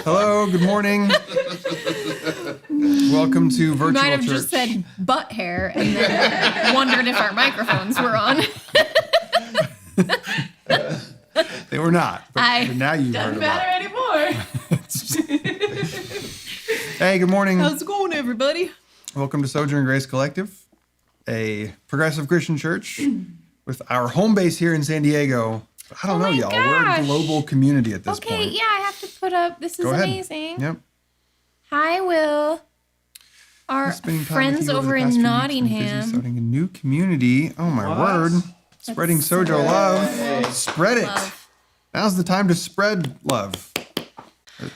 Hello, good morning. Welcome to Virtual Church. You might have just said butt hair and then wondered if our microphones were on. They were not, but now you've heard Doesn't matter anymore. Hey, good morning. How's it going, everybody? Welcome to Sojourn Grace Collective, a progressive Christian church with our home base here in San Diego. I don't know, y'all. Gosh. We're a global community at this point. Okay, yeah, I have to put up. This is Go ahead. amazing. Yep. Hi, Will. Our Spending time friends with you over the past in few weeks, been busy Nottingham. starting a new community. Oh my word. Spreading Sojo love. Spread it. Love. Now's the time to spread love.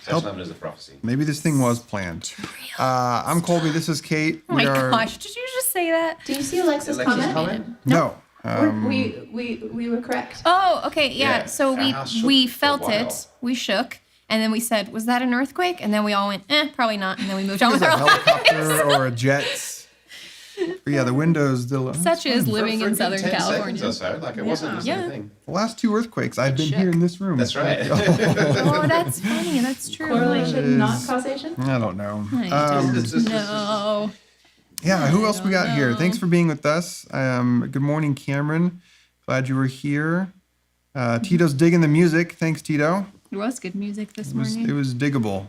Such love is a prophecy. Maybe this thing was planned. I'm Colby. This is Kate. Oh my gosh, did you just say that? Do you see Alexa's comment? No. We were correct. Oh, okay, yeah. Yeah, So our house shook we for a felt while. it. We shook. And then we said, was that an earthquake? And then we all went, probably not. And then we moved on It was with a our lives. helicopter or a jet. But yeah, the windows. Such is living in Southern 10 California. seconds or so, like it wasn't just Yeah. a thing. The last two earthquakes, I've been shook. here in this room. That's right. Oh, that's funny. That's true. Correlation, not causation. I don't know. I don't know. Yeah, who else we got here? know. Thanks for being with us. Good morning, Cameron. Glad you were here. Tito's digging the music. Thanks, Tito. It was good music this It morning. was diggable.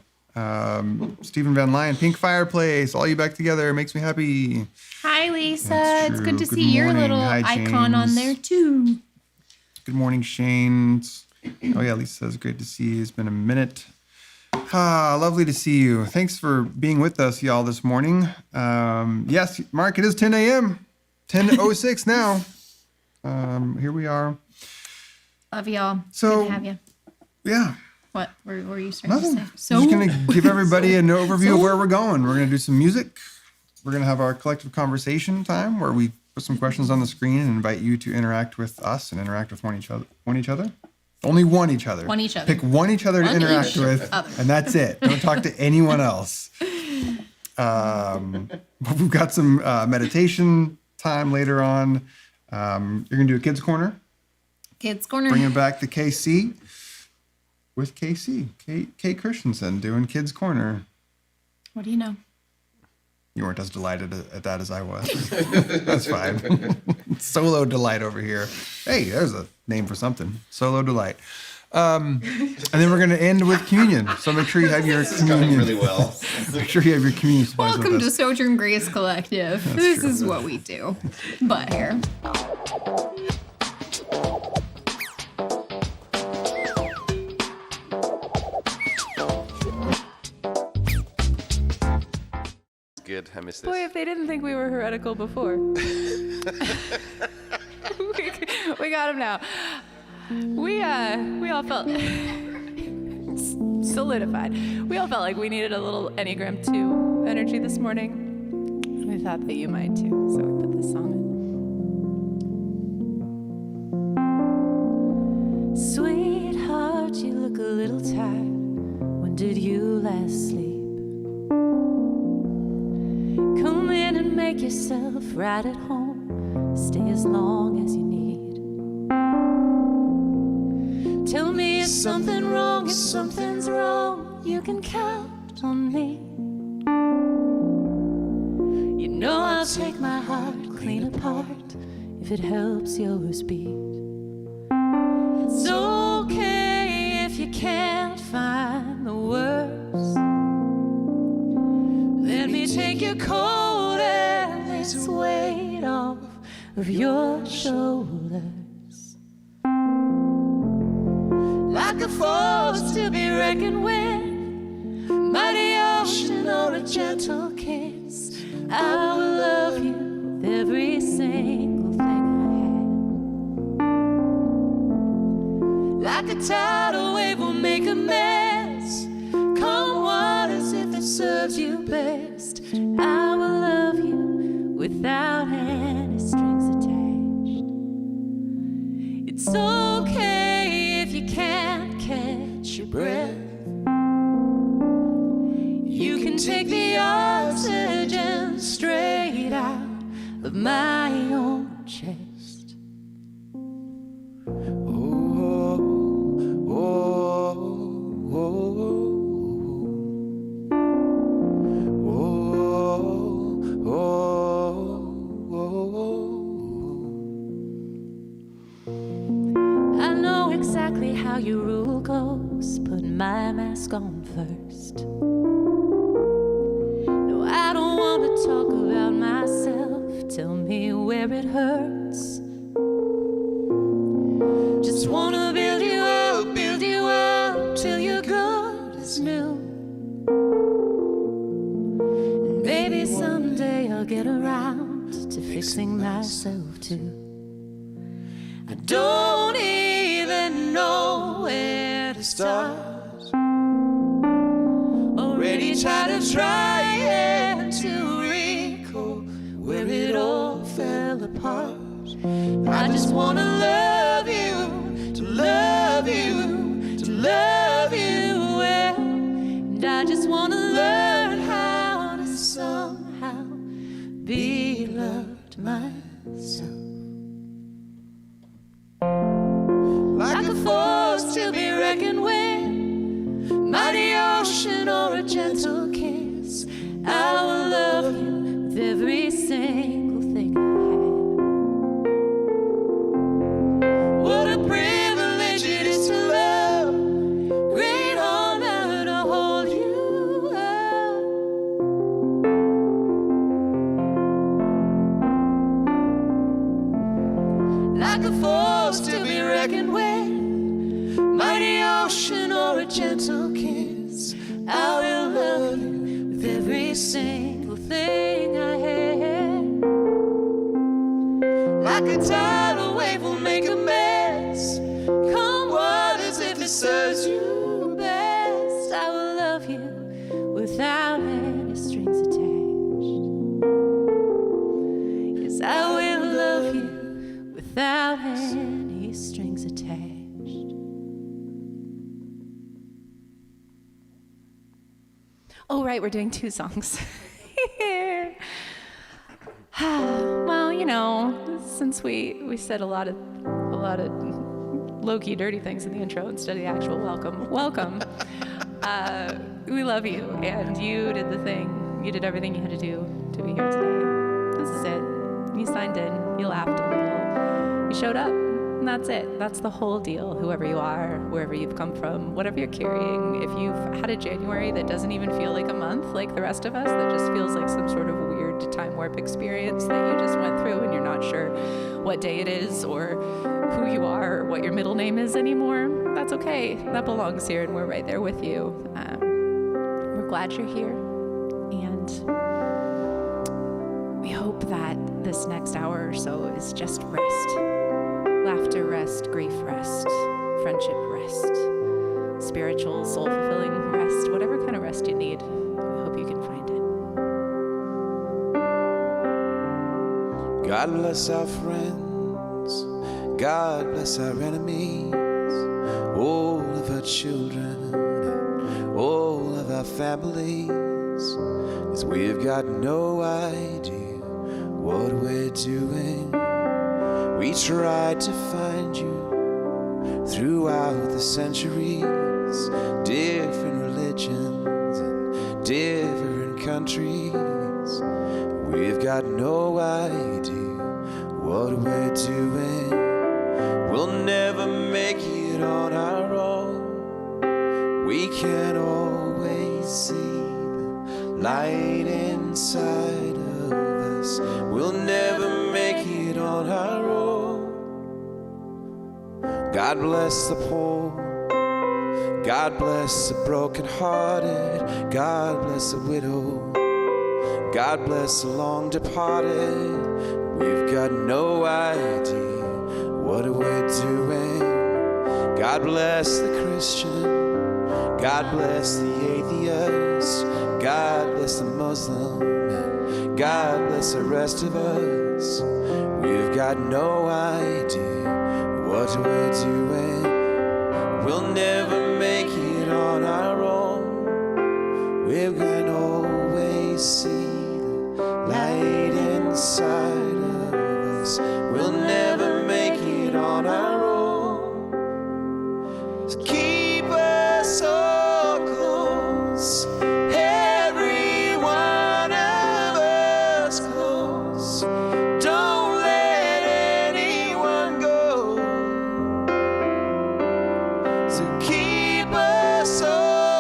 Stephen Van Lyon, Pink Fireplace, all you back together makes me happy. Hi, Lisa. That's It's true. good to Good see your morning. little Hi, icon on James. there, too. Good morning, Shane. Oh yeah, Lisa says great to see you. It's been a minute. Lovely to see you. Thanks for being with us, y'all, this morning. Yes, Mark, it is 10 a.m. 10:06 now. Here we are. Love y'all. So- Good to have you. Yeah. What were you starting Nothing. to I'm say? just going to give everybody an overview of where we're going. We're going to do some music. We're going to have our collective conversation time where we put some questions on the screen and invite you to interact with us and interact with one each other. Only one each other. One each other. Pick one each other to One interact each with, other. and that's it. Don't talk to anyone else. We've got some meditation time later on. You're going to do a kids' corner. Kids Corner. Bringing back the KC with Kate Christensen doing Kids Corner. What do you know? You weren't as delighted at that as I was. That's fine. Solo Delight over here. Hey, there's a name for something. Solo Delight. And then we're going to end with communion. So make sure you have your This is going communion. really well. Make sure you have your communion supplies Welcome with to us. Sojourn Grace Collective. This is what we do. Butt hair. Good, I missed this. Boy, if they didn't think we were heretical before. we got him now. We all felt solidified. We all felt like we needed a little Enneagram 2 energy this morning. We thought that you might too, so we put this song in. Sweetheart, you look a little tired. When did you last sleep? Come in and make yourself right at home. Stay as long as you need. Tell me if something wrong, if something's wrong, you can count on me. You know I'll take my heart clean apart if it helps yours beat. It's okay if you can't find the words. Let me take your coat and this weight off of your shoulders. Like a force to be reckoned with, mighty ocean or a gentle kiss. I will love you with every single thing I had. Like a tidal wave will make a mess. Calm waters if it serves you best. I will love you without any strings attached. It's okay if you can't catch your breath. You can take the oxygen straight out of my own chest. mask on first. No, I don't want to talk about myself. Tell me where it hurts. Just want to build you up till you're good as new. And maybe someday I'll get around to fixing myself too. I don't even know where to start. Already tried to recall where it all fell apart. I just wanna love you, to love you, to love you well. And I just wanna learn how to somehow be loved myself. Like a force to be reckoned with, mighty ocean or a gentle kiss. I will love you with every single thing I have. What a privilege it is to love, great honor to hold you up. Like a force to be reckoned with, mighty ocean or a gentle kiss. I will love you with every single thing I have. Like a tidal wave will make a mess. Come waters if it serves you best. I will love you without any strings attached. Yes, I will love you without any strings attached. Oh, right, we're doing 2 songs. Well, you know, since we said a lot of low-key dirty things in the intro instead of the actual welcome, we love you, and you did the thing. You did everything you had to do to be here today. This is it. You signed in. You laughed a little. You showed up. And that's it. That's the whole deal. Whoever you are, wherever you've come from, whatever you're carrying, if you've had a January that doesn't even feel like a month like the rest of us, that just feels like some sort of weird time warp experience that you just went through and you're not sure what day it is or who you are or what your middle name is anymore, that's okay. That belongs here and we're right there with you. We're glad you're here, and we hope that this next hour or so is just rest. Laughter rest, grief rest, friendship rest, spiritual, soul-fulfilling rest, whatever kind of rest you need. I hope you can find it. God bless our friends, God bless our enemies, all of our children, all of our families, 'cause we've got no idea what we're doing. We tried to find you throughout the centuries, different religions and different countries. We've got no idea what we're doing. We'll never make it on our own. We can always see the light inside of us. We'll never make it on our own. God bless the poor, God bless the brokenhearted, God bless the widow, God bless the long departed. We've got no idea what we're doing. God bless the Christian, God bless the atheist, God bless the Muslim, God bless the rest of us. We've got no idea what we're doing. We'll never make it on our own. We can always see the light inside of us. We'll never make it on our own. So keep us all close, every one of us close. Don't let anyone go. So keep us all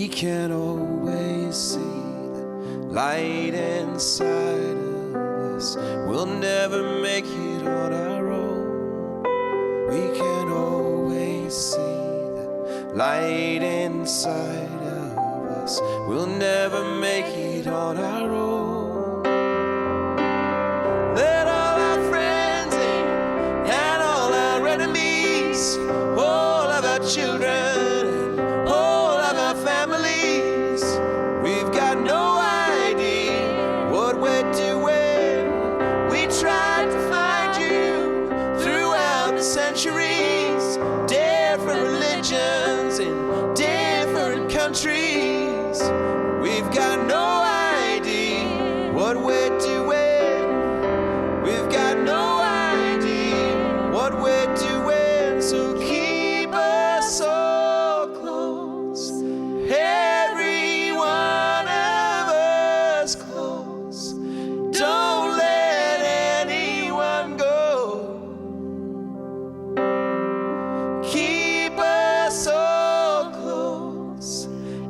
we can always see the light inside of us. We'll never make it on our own. We can always see the light inside of us. We'll never make it on our own. Let all our friends in and all our enemies, all of our children, countries. We've got no idea what we're doing. We've got no idea what we're doing. So keep us so close, every one of us close. Don't let anyone go. Keep us so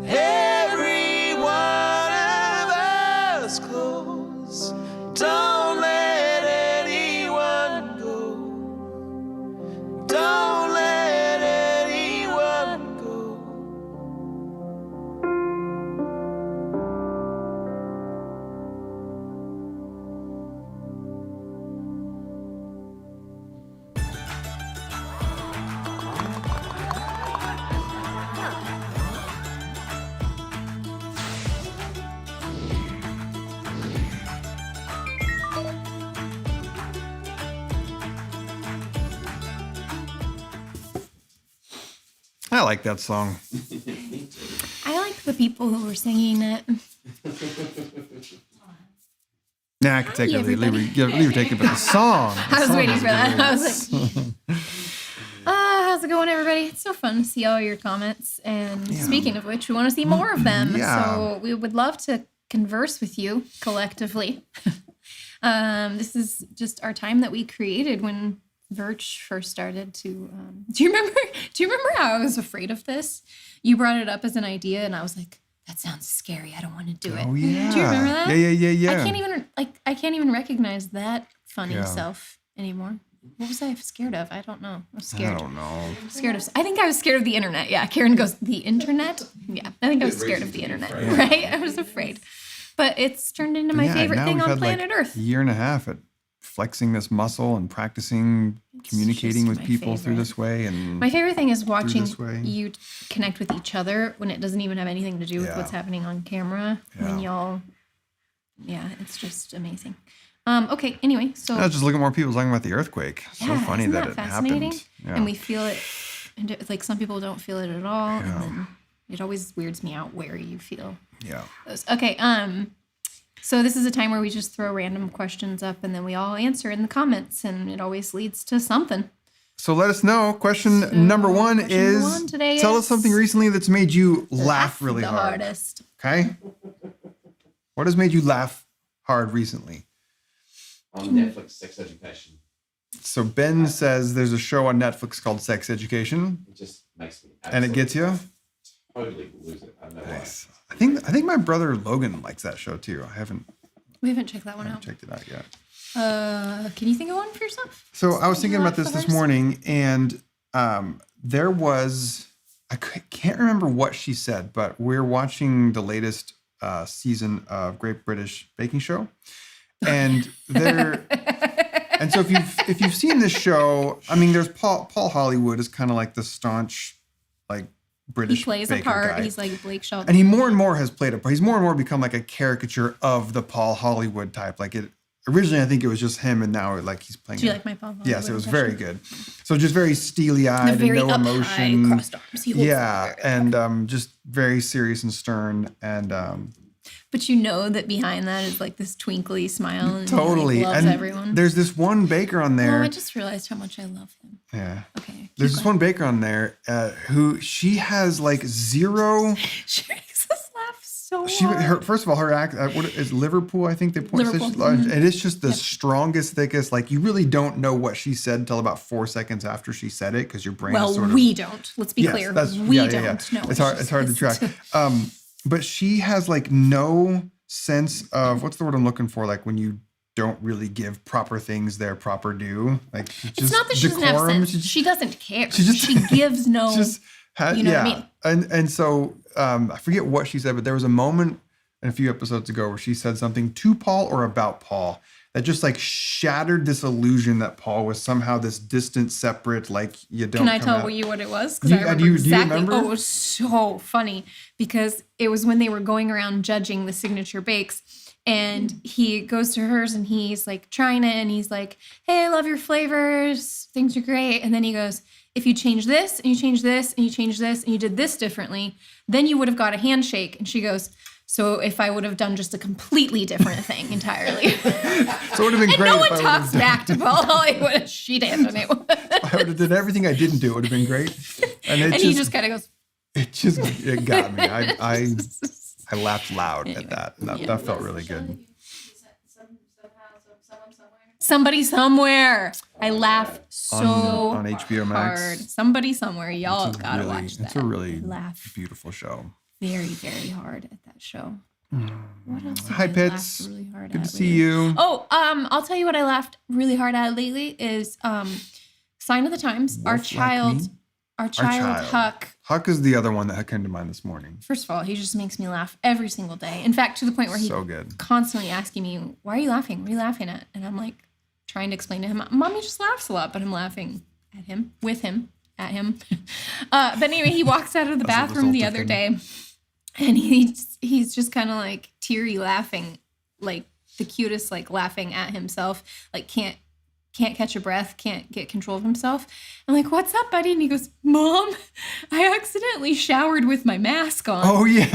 every one of us close. Don't let anyone go. Don't let anyone go. I like that song. I like the people who were singing it. Nah, I can take it. Hi, Leave everybody. or take it, but the song. I was waiting for that. I was like, how's it going, everybody? It's so fun to see all your comments. And speaking of which, we want to see more of them. Yeah. So we would love to converse with you collectively. This is just our time that we created when Virch first started to. Do you remember how I was afraid of this? You brought it up as an idea, and I was like, "That sounds scary. I don't want to do it." Oh yeah. Do you remember that? Yeah. I can't even recognize that funny Yeah. self anymore. What was I scared of? I don't know. I was scared. I don't know. Scared of. I think I was scared of the internet. Yeah. Karen goes, the internet. Yeah. I think I was scared of the internet. Right. I was afraid, but it's turned into my favorite now thing we've on had planet like Earth. a year and a half at flexing this muscle and practicing communicating just with my people through favorite. this way. And My favorite thing is watching this way. you connect with each other when it doesn't even have anything to do with Yeah. what's happening on camera. When Yeah. y'all, it's just amazing. Okay. Anyway, so I was just looking at more people talking about the earthquake. So funny isn't that it fascinating? happened. Yeah. And we feel it, and it's like some people don't feel it at all. And then it always weirds me out where you feel yeah. those. Okay. So this is a time where we just throw random questions up and then we all answer in the comments, and it always leads to something. So let us know. Question number one question is, number one today tell us is- something recently that's made you laugh really the hard. hardest. Okay. What has made you laugh hard recently? On Netflix, Sex Education. So Ben says there's a show on Netflix called Sex Education, It just makes me and it gets you. totally lose it. I don't know why. Nice. I think my brother Logan likes that show too. I haven't We haven't checked that one out. checked it out yet. Can you think of one for yourself? So I was thinking You about laugh this the morning, and there was, I can't remember what she said, but we're watching the latest season of Great British Baking Show, and there, and so if you've seen this show, I mean, there's Paul Hollywood is kind of like the staunch, like British He plays a baker part. guy. He's like Blake Shelton. And he more and more has played a part. He's more and more become like a caricature of the Paul Hollywood type. Like it originally, I think it was just him, and now like he's playing. Do you like my Paul Hollywood Yes, it was impression? very good. So just very steely eyed and Very no up emotion. high, crossed arms. He holds Yeah, them very up. and just very serious and stern, and But you know that behind that is like this twinkly smile, and totally. he like, loves and everyone. there's this one baker on Oh, there. I just realized how much I love him. Yeah. Okay. There's this one baker on there who she has like zero. She makes us laugh so hard. First of all, her act, what is Liverpool? I think they point. Liverpool. And it's just the strongest, thickest. Like you really don't know what she said until about 4 seconds after she said it, because your brain is sort of. We don't. Let's be clear. We don't know. It's hard to track. But she has like no sense of what's the word I'm looking for? Like when you don't really give proper things their proper due. Like it's not that she doesn't have sense. She doesn't care. She gives no. You know what I mean? And so I forget what she said, but there was a moment a few episodes ago where she said something to Paul or about Paul that just like shattered this illusion that Paul was somehow this distant, separate, like you don't. Can I tell you what it was? Because I remember do exactly. you remember? Oh, it was so funny because it was when they were going around judging the signature bakes. And he goes to hers and he's like trying it and he's like, hey, I love your flavors. Things are great. And then he goes, if you change this and you change this and you change this and you did this differently, then you would have got a handshake. And she goes, so if I would have done just a completely different thing entirely. So it would have been and great. No one talks back to Paul Hollywood. She did. And I would have did everything I didn't do. It would have been great. And he just kind of goes. It got me. I laughed loud at that. That felt really good. Somebody somewhere. I laugh so on HBO Max. hard. Somebody somewhere. Y'all gotta watch that. It's a really beautiful show. Very, very hard at that show. What else? Hi, Pitts. Really hard good to see you. Oh, I'll tell you what I laughed really hard at lately is Sign of the Times. Our child Huck. Huck is the other one that came to mind this morning. First of all, he just makes me laugh every single day. In fact, to the point where he's constantly asking me, why are you laughing? What are you laughing at? And I'm like trying to explain to him, Mommy just laughs a lot, but I'm laughing at him, with him, at him. But anyway, he walks out of the bathroom the other day and he's just kind of like teary laughing, like the cutest, like laughing at himself, like can't catch a breath, can't get control of himself. I'm like, what's up, buddy? And he goes, Mom, I accidentally showered with my mask on. Oh, yeah.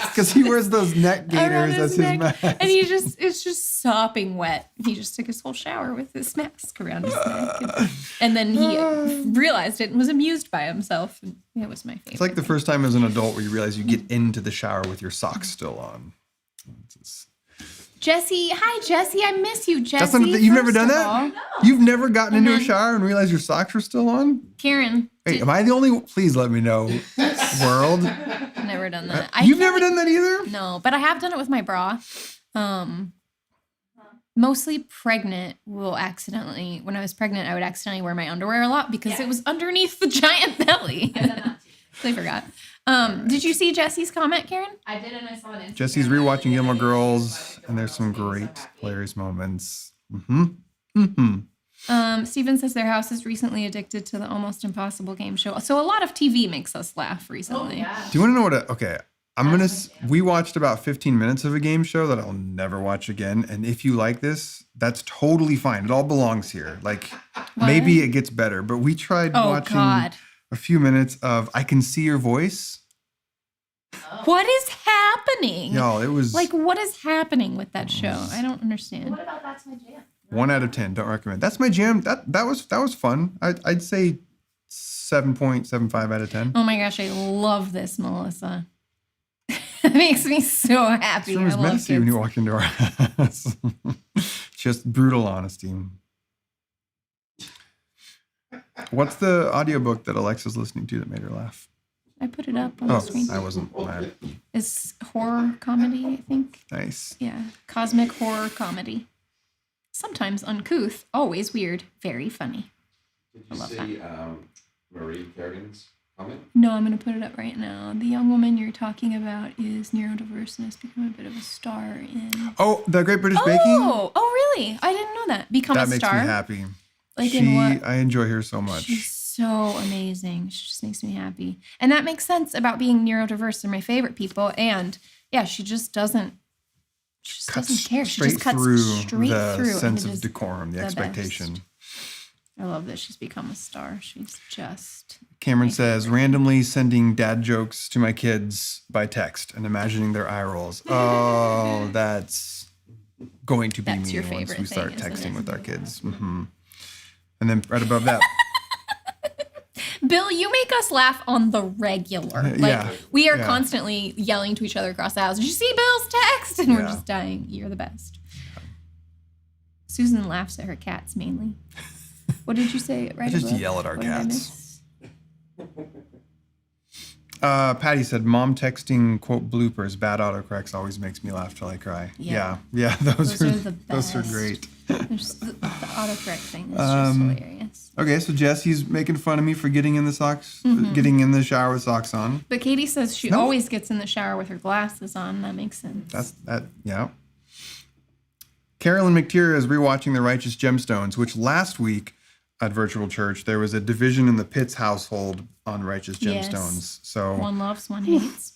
Because he wears those neck gaiters as his mask. And it's just sopping wet. He just took his whole shower with this mask around his neck. And then he realized it and was amused by himself. And it was my favorite. It's like the first time as an adult where you realize you get into the shower with your socks still on. Jesse, hi Jesse, I miss you, Jesse. You've never done that? No. You've never gotten into a shower and realized your socks are still on? Karen. Hey, am I the only one? Please let me know, world. I've never done that. You've never done that either? No, but I have done it with my bra. Mostly pregnant when I was pregnant, I would accidentally wear my underwear a lot because it was underneath the giant belly. I forgot. Did you see Jesse's comment, Karen? I did, and I saw it. Jesse's rewatching Gilmore Girls, and there's some great, hilarious moments. Steven says their house is recently addicted to the Almost Impossible game show. So a lot of TV makes us laugh recently. Oh, yeah. Do you want to know what? We watched about 15 minutes of a game show that I'll never watch again. And if you like this, that's totally fine. It all belongs here. Like maybe it gets better, but we tried watching a few minutes of I Can See Your Voice. What is happening? Y'all, it was like, what is happening with that show? I don't understand. What about That's My Jam? 1 out of 10. Don't recommend. That's My Jam. That was fun. I'd say 7.75 out of 10. Oh my gosh, I love this, Melissa. It makes me so happy. It was meant to you when you walked into our house. Just brutal honesty. What's the audiobook that Alexa's listening to that made her laugh? I put it up on the screen. I wasn't mad. It's horror comedy, I think. Nice. Yeah, cosmic horror comedy. Sometimes uncouth, always weird, very funny. Did you see Marie Kerrigan's comment? No, I'm going to put it up right now. The young woman you're talking about is neurodiverse and has become a bit of a star in... Oh, The Great British Baking? Oh, really? I didn't know that. Become a star? That makes me happy. Like in what? I enjoy her so much. She's so amazing. She just makes me happy. And that makes sense about being neurodiverse. They're my favorite people. And yeah, she just doesn't care. She just cuts straight through the sense of decorum, the expectation. Best. I love that she's become a star. She's just... Cameron says, randomly sending dad jokes to my kids by text and imagining their eye rolls. Oh, that's going to be me once we start texting with our kids. Mm-hmm. And then right above that. Bill, you make us laugh on the regular. Like, Yeah. we are Yeah. constantly yelling to each other across the house. Did you see Bill's text? And we're Yeah. just dying. You're the best. Susan laughs at her cats mainly. What did you say? Right? just above? yell at our What did I cats. miss? Patty said, "Mom texting quote bloopers. Bad autocorrects always makes me laugh till I cry." Yeah. Yeah. Those Those are are the those are best. great. There's the autocorrect thing is just hilarious. Okay, so Jesse's making fun of me for getting in the shower with socks on. But Katie says she No. always gets in the shower with her glasses on. That makes sense. Yeah. Carolyn McTeer is rewatching The Righteous Gemstones, which last week at Virtual Church there was a division in the Pitts household on Righteous Yes. Gemstones. So One loves, one hates.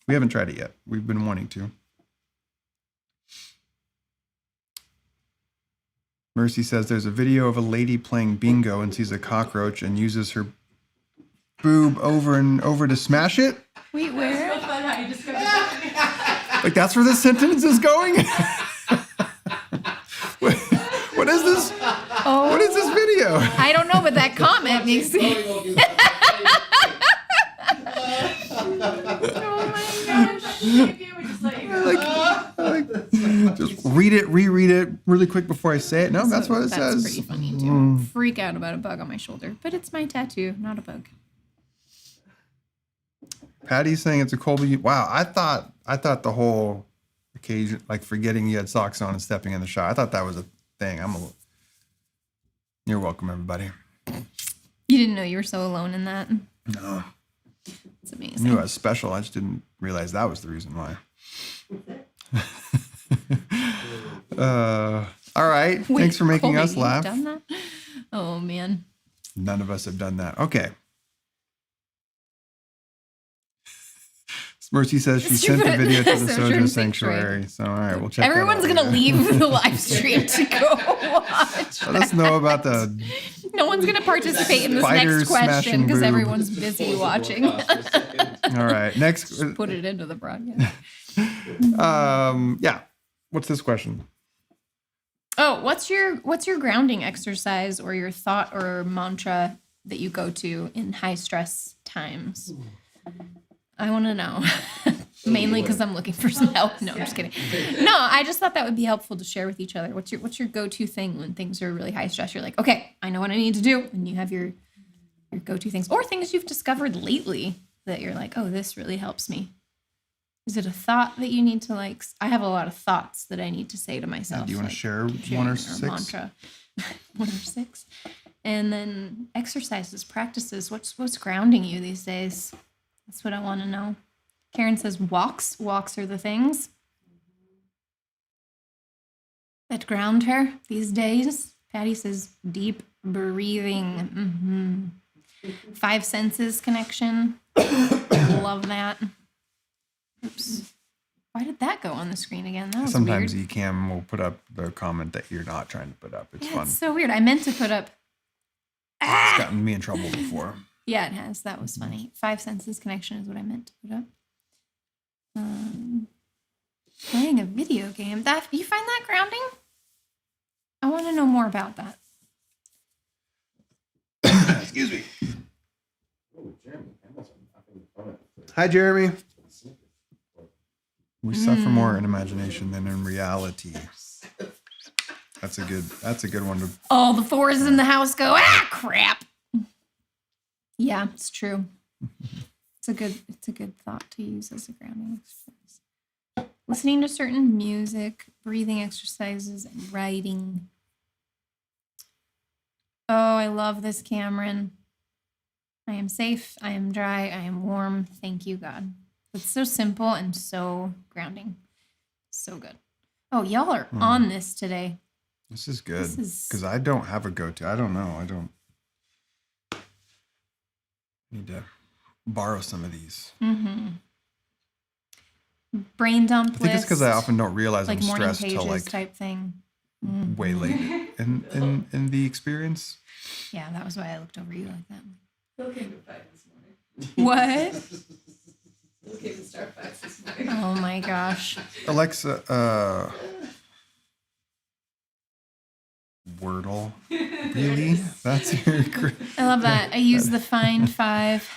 we haven't tried it yet. We've been wanting to. Mercy says there's a video of a lady playing bingo and sees a cockroach and uses her boob over and over to smash it. Wait, where? Like that's where this sentence is going? What is this? Oh, What is this video? I don't know, but that comment makes me. Oh my gosh. Maybe I would just let you go. Just read it, reread it really quick before I say it. No, that's what it That's says. pretty funny too. Freak out about a bug on my shoulder, but it's my tattoo, not a bug. Patty's saying it's a Colby. Wow, I thought the whole occasion, like forgetting you had socks on and stepping in the shower, I thought that was a thing. You're welcome, everybody. You didn't know you were so alone in that. No, It's I amazing. knew I was special. I just didn't realize that was the reason why. All right. Wait, Thanks for making Colby, us you've laugh. done that? Oh man. None of us have done that. Okay. Mercy says she sent the video to the Sojourn Sanctuary. So, all right, we'll check Everyone's that out gonna later. leave the live stream to go watch. Let us know about the No one's gonna participate in this Spiders next question smashing because boob. everyone's busy watching. All right. Next. Put it into the broadcast. Yeah. What's this question? Oh, what's your grounding exercise or your thought or mantra that you go to in high stress times? I want to know. Mainly because I'm looking for some help. No, I'm just kidding. No, I just thought that would be helpful to share with each other. What's your go-to thing when things are really high stress? You're like, okay, I know what I need to do, and you have your go-to things or things you've discovered lately that you're like, oh, this really helps me. Is it a thought that you need to like? I have a lot of thoughts that I need to say to myself. Do you want to like share sharing one or our six? Mantra. One or six. And then exercises, practices. What's grounding you these days? That's what I want to know. Karen says walks. Walks are the things that ground her these days. Patty says deep breathing. 5 senses connection. Love that. Oops. Why did that go on the screen again? That was Sometimes weird. Ecam will put up the comment that you're not trying to put up. It's Yeah, fun. it's so weird. I meant to put up. It's gotten me in trouble before. Yeah, it has. That was funny. 5 senses connection is what I meant to put up. Playing a video game. That you find that grounding? I want to know more about that. Excuse me. Oh, Jeremy, Amazon. I think comment. Hi, Jeremy. We suffer more in imagination than in reality. That's a good one to. All the 4s in the house go, crap. Yeah, it's true. It's a good thought to use as a grounding exercise. Listening to certain music, breathing exercises, and writing. Oh, I love this, Cameron. I am safe, I am dry, I am warm. Thank you, God. It's so simple and so grounding. So good. Oh, y'all are on this today. This is good This is- because I don't have a go-to. I don't know. I don't need to borrow some of these. Brain dump I think it's because I often don't realize like I'm morning stressed pages till like type thing. way late in the experience. Yeah, that was why I looked over you like that. Bill came to fight this morning. What? Bill came to start fights this morning. Oh my gosh. Alexa, Wordle. Really? That's your I love that. I use the find 5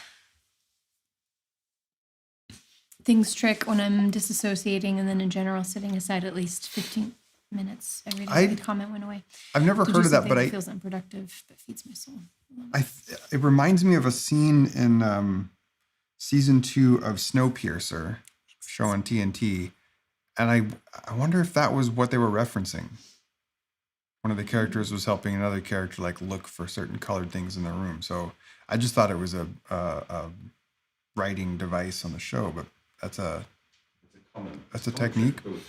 things trick when I'm disassociating, and then in general, setting aside at least 15 minutes every day. The comment went away. I've never To heard do of that, something but feels unproductive but feeds my soul. it reminds me of a scene in season 2 of Snowpiercer, show on TNT, and I wonder if that was what they were referencing. One of the characters was helping another character like look for certain colored things in the room. So I just thought it was a writing device on the show, but that's a technique. To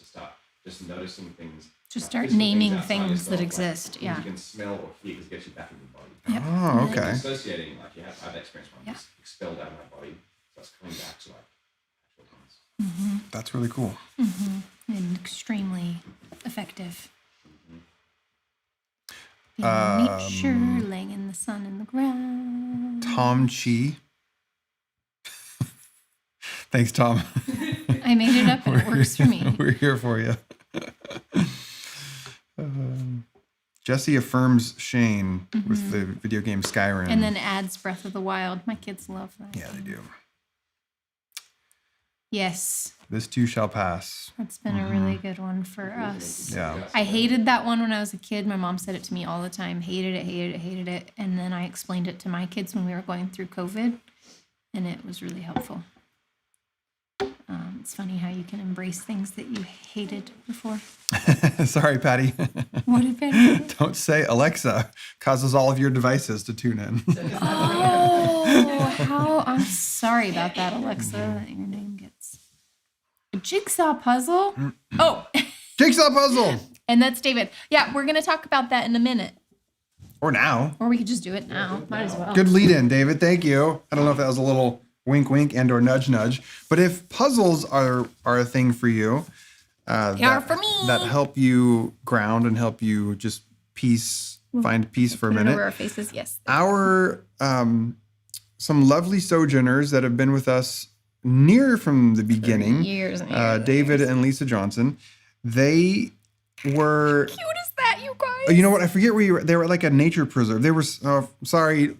start just noticing things. Just start physical naming outside things yourself, that like exist. things Yeah. You can smell or hear because it gets you back in your body. Yep. Oh, okay. Associating, like I had that experience when I was expelled out of my body. So it's coming back to like actual things. That's really cool. And extremely effective. Being in nature, laying in the sun and the ground. Tom Chi. Thanks, Tom. I made it up and it works for me. We're here for you. Jesse affirms Shane with the video game Skyrim. And then adds Breath of the Wild. My kids love that. Yeah, they do. Yes. This too shall pass. That's been a really good one for us. Yeah. I hated that one when I was a kid. My mom said it to me all the time. Hated it. And then I explained it to my kids when we were going through COVID. And it was really helpful. It's funny how you can embrace things that you hated before. Sorry, Patty. What did Patty say? Don't say Alexa causes all of your devices to tune in. Oh, how I'm sorry about that, Alexa. That your name gets a jigsaw puzzle. Oh, Jigsaw puzzle. and that's David. Yeah, we're gonna talk about that in a minute, Or now. or we could just do it now. Might as well. Good lead in, David. Thank you. I don't know if that was a little wink, wink, and or nudge, nudge. But if puzzles are a thing for you, They are for me. that help you ground and help you just find peace for a Put it minute. over our faces. Yes. Our some lovely sojourners that have been with us near from the beginning. Years and years. David and Lisa Johnson. They were. Cute is that, you guys? You know what? I forget where you were. They were like a nature preserve. They were. Sorry,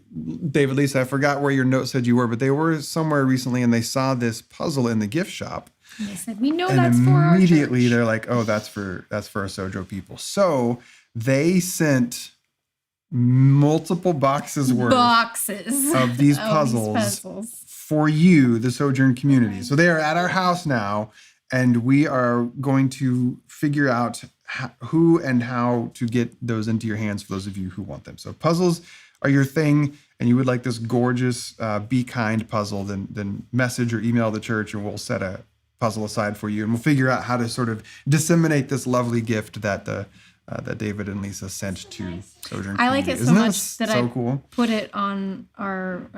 David, Lisa. I forgot where your note said you were, but they were somewhere recently, and they saw this puzzle in the gift shop. And they said, "We know And that's for our immediately church." they're like, "Oh, that's for our Sojo people." So they sent multiple boxes worth boxes of these puzzles for you, the Sojourn community. So they are at our house now, and we are going to figure out who and how to get those into your hands for those of you who want them. So puzzles are your thing, and you would like this gorgeous Be Kind puzzle, then message or email the church, and we'll set a puzzle aside for you, and we'll figure out how to sort of disseminate this lovely gift that that David and Lisa sent to Sojourn. I like it so Isn't much that so I cool? put it on our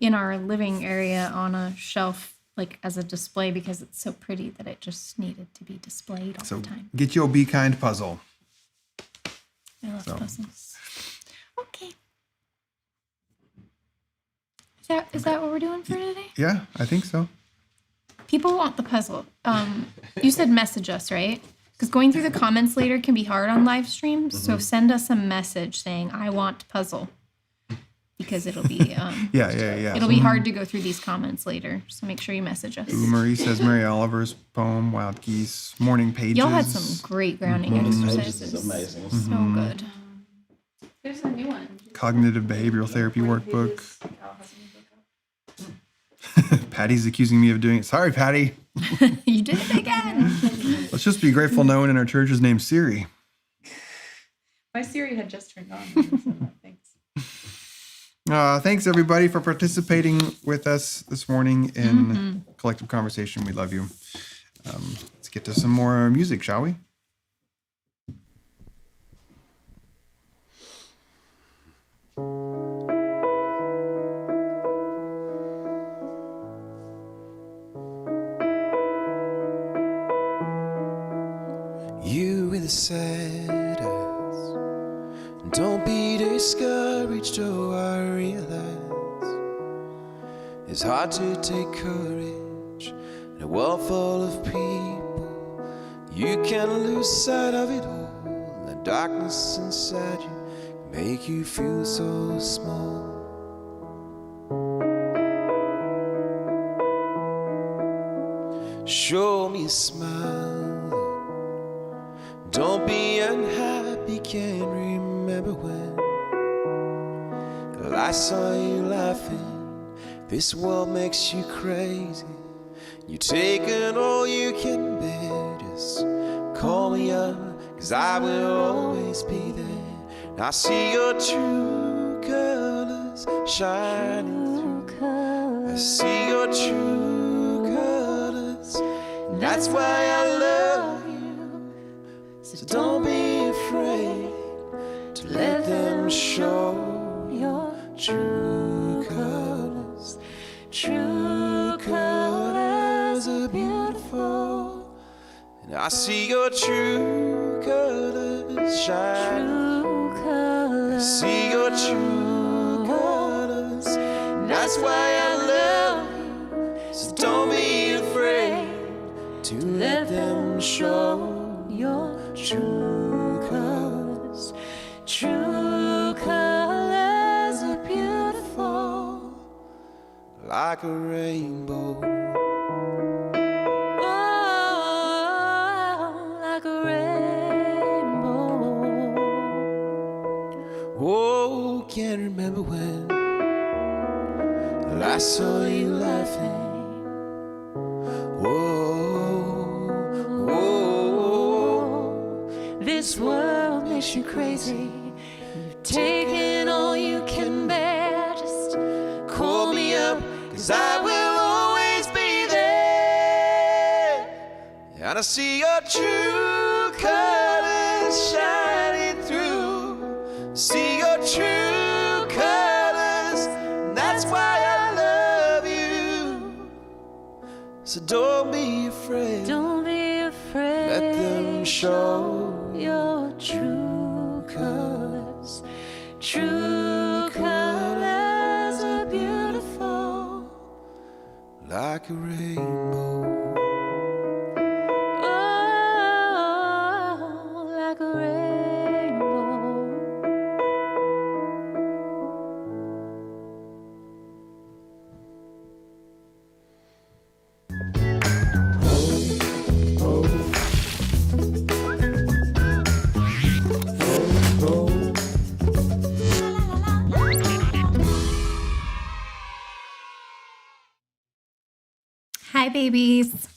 in our living area on a shelf, like as a display, because it's so pretty that it just needed to be displayed all So the time. get you a Be Kind puzzle. I love so. puzzles. Okay. Is that what we're doing for today? Yeah, I think so. People want the puzzle. You said message us, right? Because going through the comments later can be hard on live streams. So send us a message saying, "I want puzzle," because it'll be Yeah. it'll be hard to go through these comments later. So make sure you message us. Ooh, Marie says Mary Oliver's poem, Wild Geese, Morning Pages. Y'all had some great grounding exercises. Is amazing. So good. There's a new one. Cognitive Behavioral Therapy Workbook. Patty's accusing me of doing it. Sorry, Patty. You did it again. Let's just be grateful no one in our church is named Siri. My Siri had just turned on. So thanks. Thanks, everybody, for participating with us this morning in Collective Conversation. We love you. Let's get to some more music, shall we? You with the sad eyes, don't be discouraged. Oh, I realize it's hard to take courage in a world full of people. You can lose sight of it all. The darkness inside you make you feel so small. Show me a smile, don't be unhappy. Can't remember when I saw you laughing. This world makes you crazy. You're taking all you can bear. Just call me up, 'cause I will always be there. I see your true colors shining through. I see your true colors. That's why I love you. So don't be afraid to let them show your true colors. True colors are beautiful. And I see your true colors shine. True colors. I see your true colors. That's why I love you. So don't be afraid to let them show your true colors. True colors are beautiful, like a rainbow. Oh, like a rainbow. Oh, can't remember when I saw you laughing. This world makes you crazy. You've taken all you can bear. Just call me up, 'cause I will always be there. And I see your true colors shining through. See your true colors. That's why I love you. So don't be afraid. Don't be afraid. Let them show your true colors. True colors are beautiful, like a rainbow. Oh, like a rainbow. Hi, babies.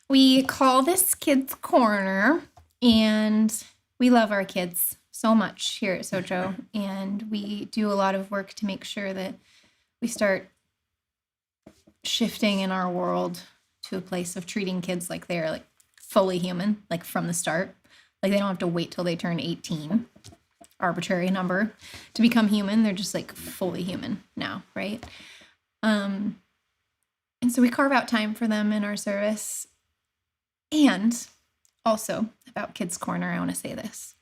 We call this Kids Corner, and we love our kids so much here at Sojo, and we do a lot of work to make sure that we start shifting in our world to a place of treating kids like they're like fully human, like from the start. Like they don't have to wait till they turn 18, arbitrary number, to become human. They're just like fully human now, right? And so we carve out time for them in our service. And also about Kids Corner, I want to say this.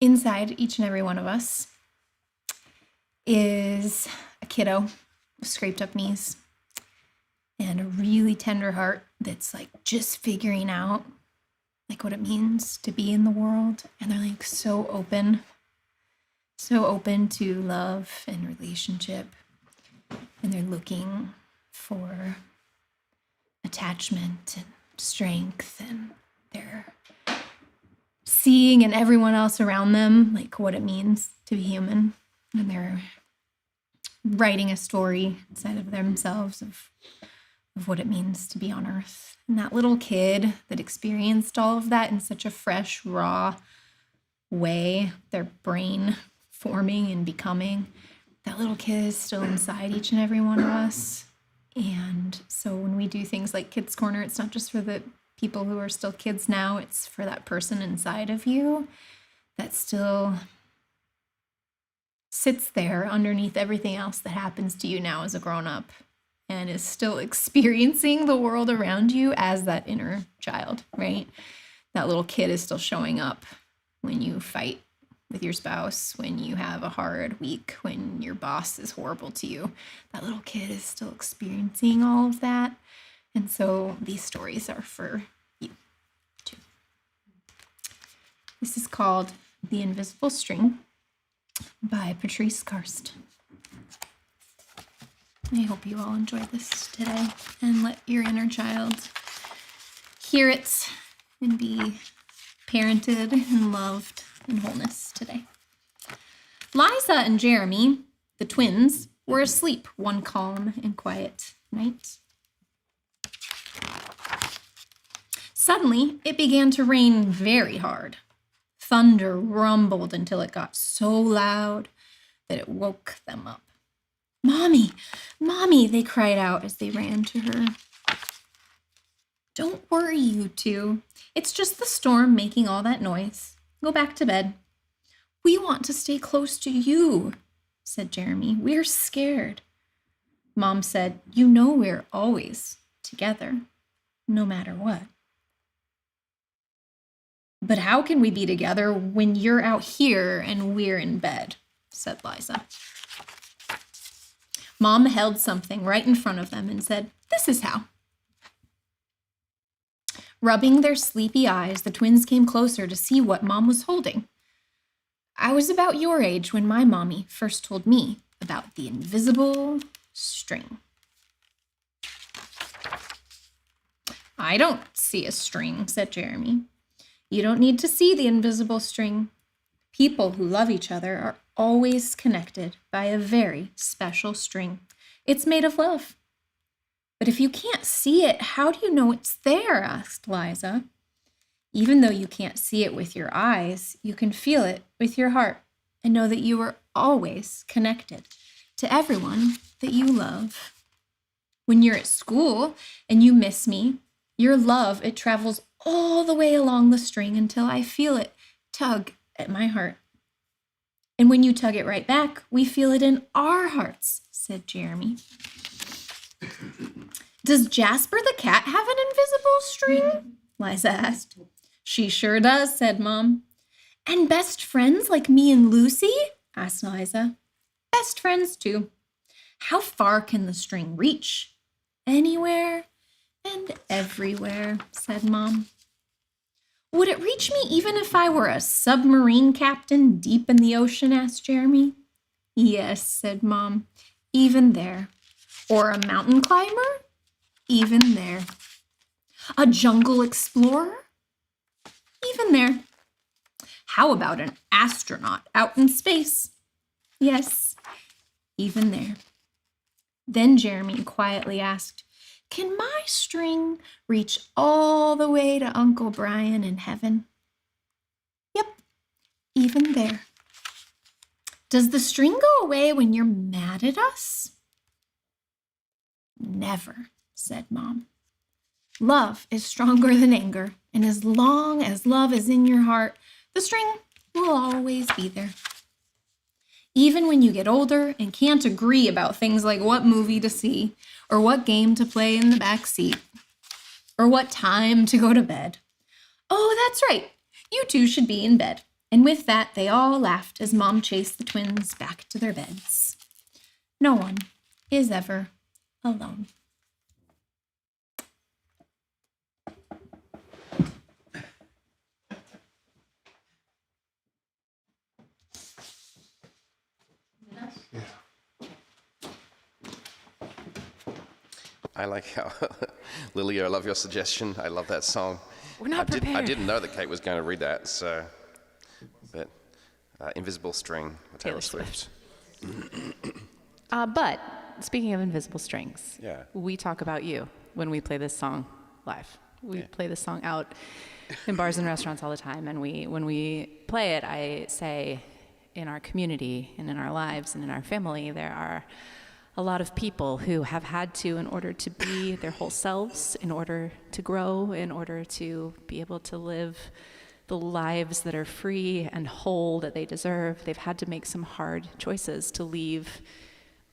Inside each and every one of us is a kiddo with scraped up knees and a really tender heart that's like just figuring out like what it means to be in the world. And they're like so open to love and relationship. And they're looking for attachment and strength, and they're seeing in everyone else around them like what it means to be human. And they're writing a story inside of themselves of what it means to be on earth. And that little kid that experienced all of that in such a fresh, raw way, their brain forming and becoming, that little kid is still inside each and every one of us. And so when we do things like Kids Corner, it's not just for the people who are still kids now, it's for that person inside of you that still sits there underneath everything else that happens to you now as a grown-up and is still experiencing the world around you as that inner child, right? That little kid is still showing up when you fight with your spouse, when you have a hard week, when your boss is horrible to you. That little kid is still experiencing all of that. And so these stories are for you too. This is called The Invisible String by Patrice Karst. I hope you all enjoy this today and let your inner child hear it and be parented and loved in wholeness today. Liza and Jeremy, the twins, were asleep one calm and quiet night. Suddenly, it began to rain very hard. Thunder rumbled until it got so loud that it woke them up. "Mommy, Mommy," they cried out as they ran to her. "Don't worry, you two. It's just the storm making all that noise. Go back to bed." "We want to stay close to you," said Jeremy. "We're scared." Mom said, "You know we're always together, no matter what." "But how can we be together when you're out here and we're in bed?" said Liza. Mom held something right in front of them and said, "This is how." Rubbing their sleepy eyes, the twins came closer to see what Mom was holding. "I was about your age when my mommy first told me about the invisible string." "I don't see a string," said Jeremy. "You don't need to see the invisible string. People who love each other are always connected by a very special string. It's made of love." "But if you can't see it, how do you know it's there?" asked Liza. "Even though you can't see it with your eyes, you can feel it with your heart and know that you are always connected to everyone that you love. When you're at school and you miss me, your love, it travels all the way along the string until I feel it tug at my heart. And when you tug it right back, we feel it in our hearts," said Jeremy. "Does Jasper the cat have an invisible string?" Liza asked. "She sure does," said Mom. "And best friends like me and Lucy?" asked Liza. "Best friends too." "How far can the string reach?" "Anywhere and everywhere," said Mom. "Would it reach me even if I were a submarine captain deep in the ocean?" asked Jeremy. "Yes," said Mom, "even there." "Or a mountain climber?" "Even there." "A jungle explorer?" "Even there." "How about an astronaut out in space?" "Yes, even there." Then Jeremy quietly asked, "Can my string reach all the way to Uncle Brian in heaven?" "Yep, even there." "Does the string go away when you're mad at us?" "Never," said Mom. "Love is stronger than anger, and as long as love is in your heart, the string will always be there. Even when you get older and can't agree about things like what movie to see, or what game to play in the back seat, or what time to go to bed. Oh, that's right, you two should be in bed." And with that, they all laughed as Mom chased the twins back to their beds. No one is ever alone. I like how, Lily, I love your suggestion. I love that song. We're not prepared. I didn't know that Kate was going to read that, so, but Invisible String, Taylor Swift. But speaking of invisible strings, Yeah. we talk about you when we play this song live. We play this song out in bars and restaurants all the time, and when we play it, I say in our community and in our lives and in our family, there are a lot of people who have had to, in order to be their whole selves, in order to grow, in order to be able to live the lives that are free and whole that they deserve, they've had to make some hard choices to leave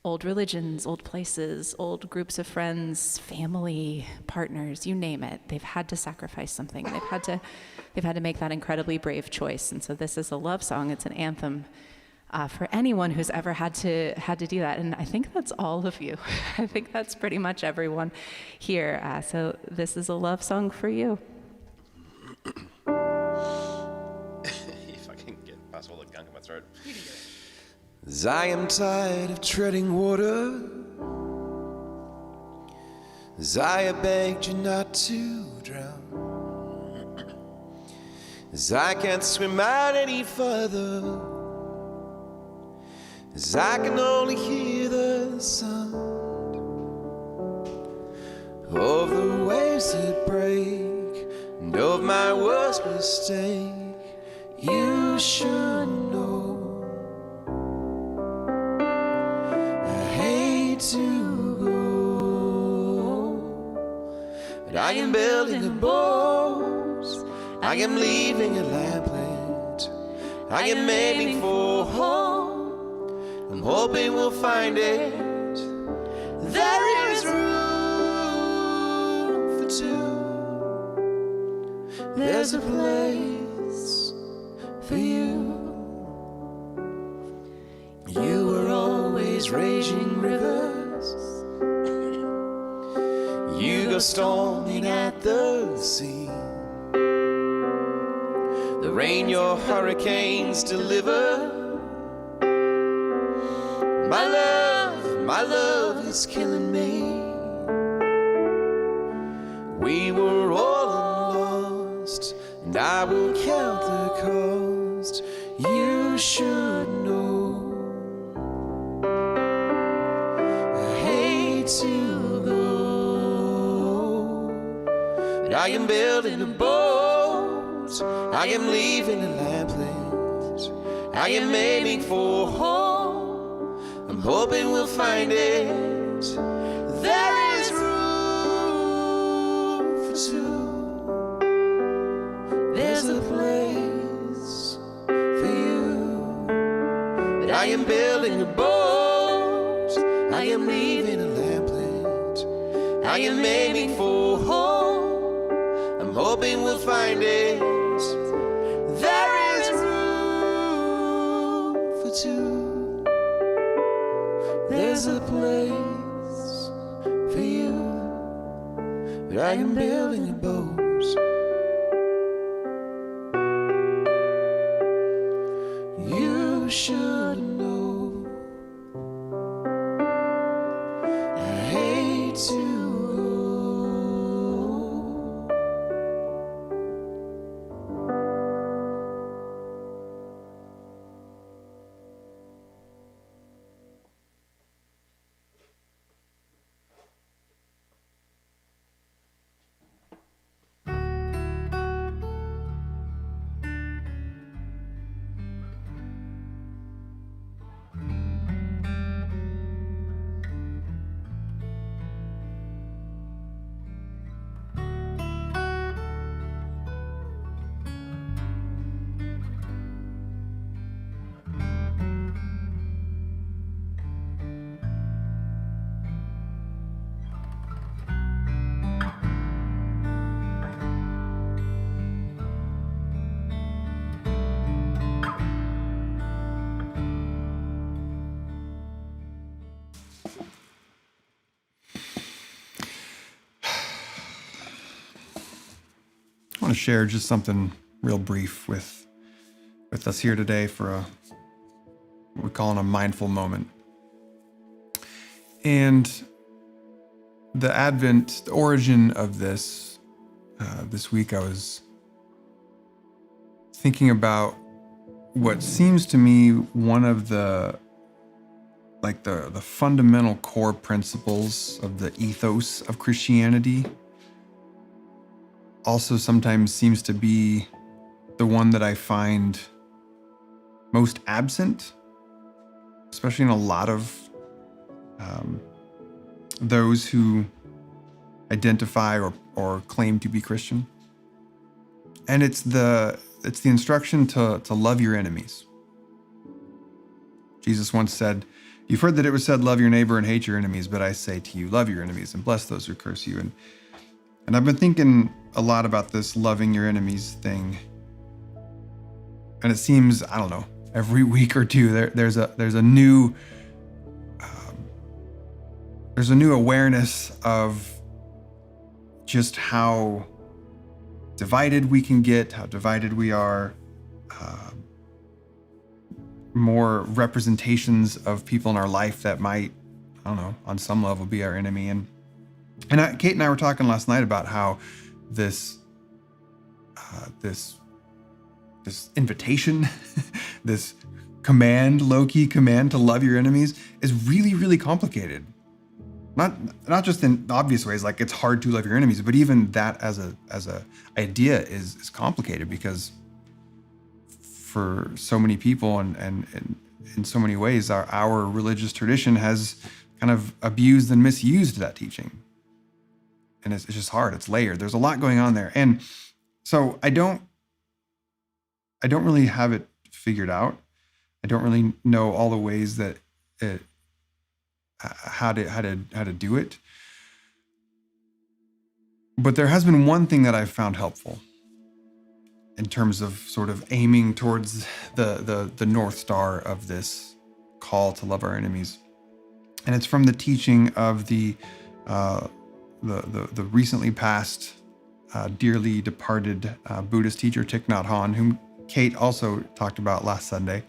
old religions, old places, old groups of friends, family, partners, you name it. They've had to sacrifice something. They've had to make that incredibly brave choice. And so this is a love song. It's an anthem for anyone who's ever had to do that. And I think that's all of you. I think that's pretty much everyone here. So this is a love song for you. start. 'Cause I am tired of treading water, as I begged you not to drown, as I can't swim out any further, as I can only hear the sound of the waves that break and of my worst mistake. You should know I hate to go, but I am building a boat, I am leaving a lamplight, I am aiming for home, I'm hoping we'll find it. There is room for two, there's a place for you. You were always raging rivers, you go storming at the sea. The rain your hurricanes deliver. My love is killing me. We were all lost, and I will count the cost. You should know I hate to go, but I am building a boat, I am leaving a lamplight, I am aiming for home, I'm hoping we'll find it. There is room for two, there's a place for you. But I am building a boat, I am leaving a lamplight, I am aiming for home, I'm hoping we'll find it. There is room for two, there's a place for you. But I am building a boat, you should know I hate to go. I want to share just something real brief with us here today for what we're calling a mindful moment. And the origin of this week, I was thinking about what seems to me one of the fundamental core principles of the ethos of Christianity. Also sometimes seems to be the one that I find most absent, especially in a lot of those who identify or claim to be Christian. And it's the instruction to love your enemies. Jesus once said, "You've heard that it was said, love your neighbor and hate your enemies, but I say to you, love your enemies and bless those who curse you." And I've been thinking a lot about this loving your enemies thing. And it seems, I don't know, every week or two there's a new awareness of just how divided we can get, how divided we are, more representations of people in our life that might, I don't know, on some level be our enemy. And Kate and I were talking last night about how this invitation, this command, low-key command to love your enemies is really, really complicated. Not just in obvious ways, like it's hard to love your enemies, but even that as a idea is complicated, because for so many people and in so many ways, our religious tradition has kind of abused and misused that teaching. And it's just hard. It's layered. There's a lot going on there. And so I don't really have it figured out. I don't really know all the ways that how to do it. But there has been one thing that I've found helpful in terms of sort of aiming towards the North Star of this call to love our enemies. And it's from the teaching of the recently passed, dearly departed Buddhist teacher Thich Nhat Hanh, whom Kate also talked about last Sunday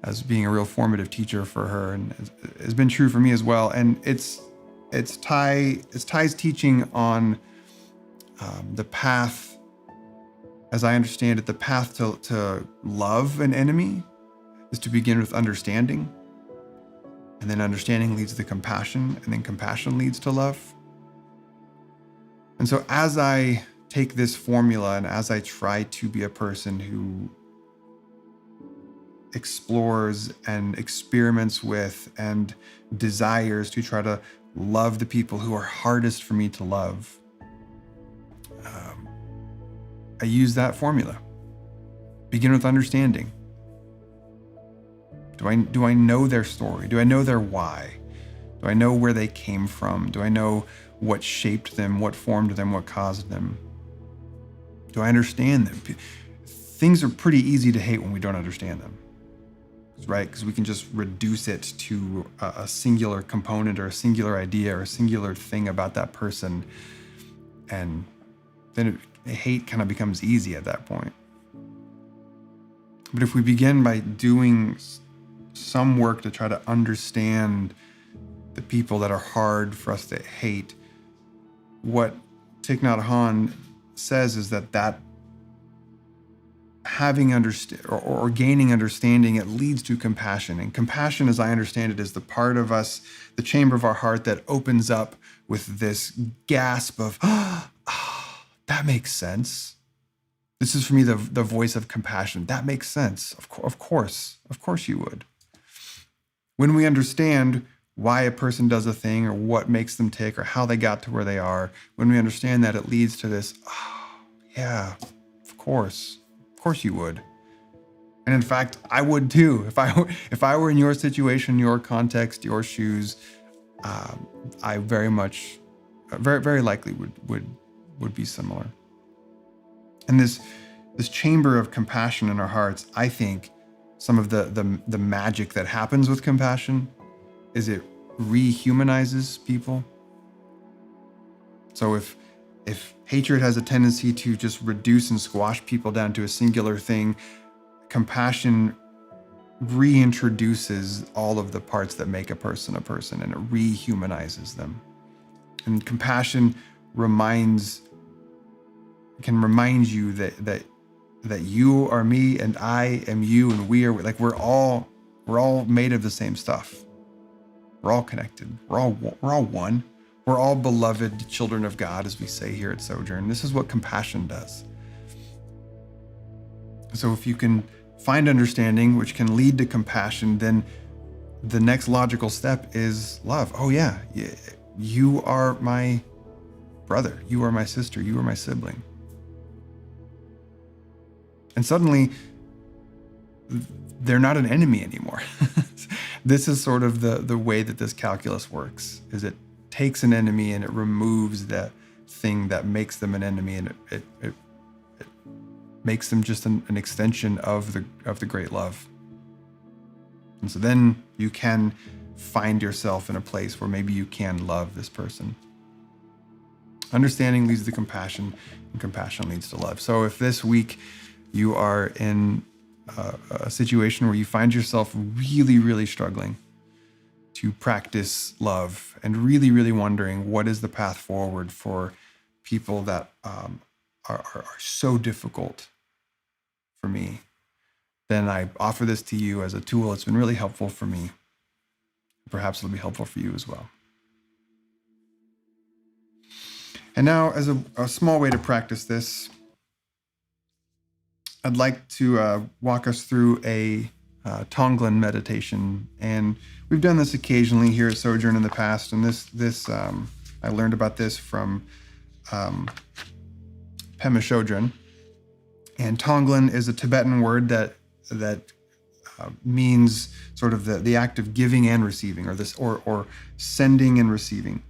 as being a real formative teacher for her, and has been true for me as well. And it's Thai's teaching on the path, as I understand it, the path to love an enemy is to begin with understanding, and then understanding leads to compassion, and then compassion leads to love. And so as I take this formula and as I try to be a person who explores and experiments with and desires to try to love the people who are hardest for me to love, I use that formula. Begin with understanding. Do I know their story? Do I know their why? Do I know where they came from? Do I know what shaped them, what formed them, what caused them? Do I understand them? Things are pretty easy to hate when we don't understand them, right? Because we can just reduce it to a singular component or a singular idea or a singular thing about that person. And then hate kind of becomes easy at that point. But if we begin by doing some work to try to understand the people that are hard for us to hate, what Thich Nhat Hanh says is that having or gaining understanding, it leads to compassion. And compassion, as I understand it, is the part of us, the chamber of our heart that opens up with this gasp of, that makes sense. This is for me the voice of compassion. That makes sense. Of course you would. When we understand why a person does a thing or what makes them tick or how they got to where they are, when we understand that, it leads to this, yeah, of course you would. And in fact, I would too. If I were in your situation, your context, your shoes, I very likely would be similar. And this chamber of compassion in our hearts, I think some of the magic that happens with compassion is it rehumanizes people. So if hatred has a tendency to just reduce and squash people down to a singular thing, compassion reintroduces all of the parts that make a person, and it rehumanizes them. And compassion can remind you that you are me and I am you, and we're all made of the same stuff. We're all connected. We're all one. We're all beloved children of God, as we say here at Sojourn. This is what compassion does. So if you can find understanding, which can lead to compassion, then the next logical step is love. Oh yeah, you are my brother. You are my sister. You are my sibling. And suddenly, they're not an enemy anymore. This is sort of the way that this calculus works, is it takes an enemy and it removes the thing that makes them an enemy, and it makes them just an extension of the great love. And so then you can find yourself in a place where maybe you can love this person. Understanding leads to compassion, and compassion leads to love. So if this week you are in a situation where you find yourself really, really struggling to practice love and really, really wondering what is the path forward for people that are so difficult for me, then I offer this to you as a tool. It's been really helpful for me. Perhaps it'll be helpful for you as well. And now, as a small way to practice this, I'd like to walk us through a Tonglen meditation. And we've done this occasionally here at Sojourn in the past. And this I learned about this from Pema Chodron. And Tonglen is a Tibetan word that means sort of the act of giving and receiving, or sending and receiving.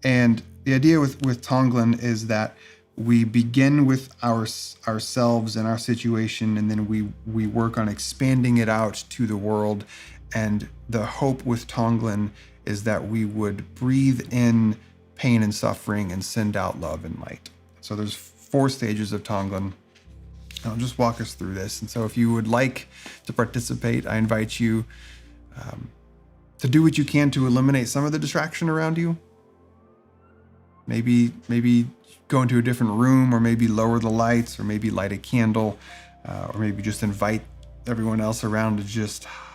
And the idea with Tonglen is that we begin with ourselves and our situation, and then we work on expanding it out to the world. And the hope with Tonglen is that we would breathe in pain and suffering and send out love and light. So there's 4 stages of Tonglen. I'll just walk us through this. And so if you would like to participate, I invite you to do what you can to eliminate some of the distraction around you. Maybe go into a different room, or maybe lower the lights, or maybe light a candle, or maybe just invite everyone else around to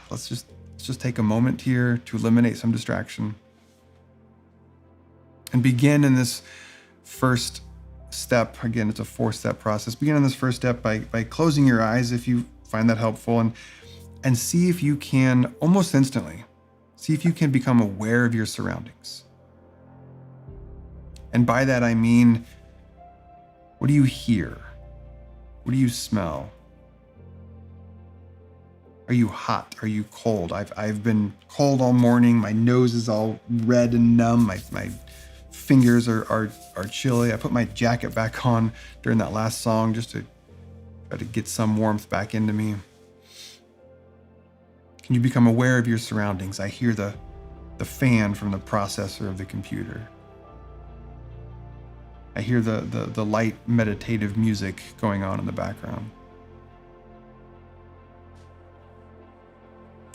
let's just take a moment here to eliminate some distraction. And begin in this first step. Again, it's a 4-step process. Begin in this first step by closing your eyes if you find that helpful, and see if you can, almost instantly, see if you can become aware of your surroundings. And by that I mean, what do you hear? What do you smell? Are you hot? Are you cold? I've been cold all morning. My nose is all red and numb. My fingers are chilly. I put my jacket back on during that last song just to try to get some warmth back into me. Can you become aware of your surroundings? I hear the fan from the processor of the computer. I hear the light meditative music going on in the background.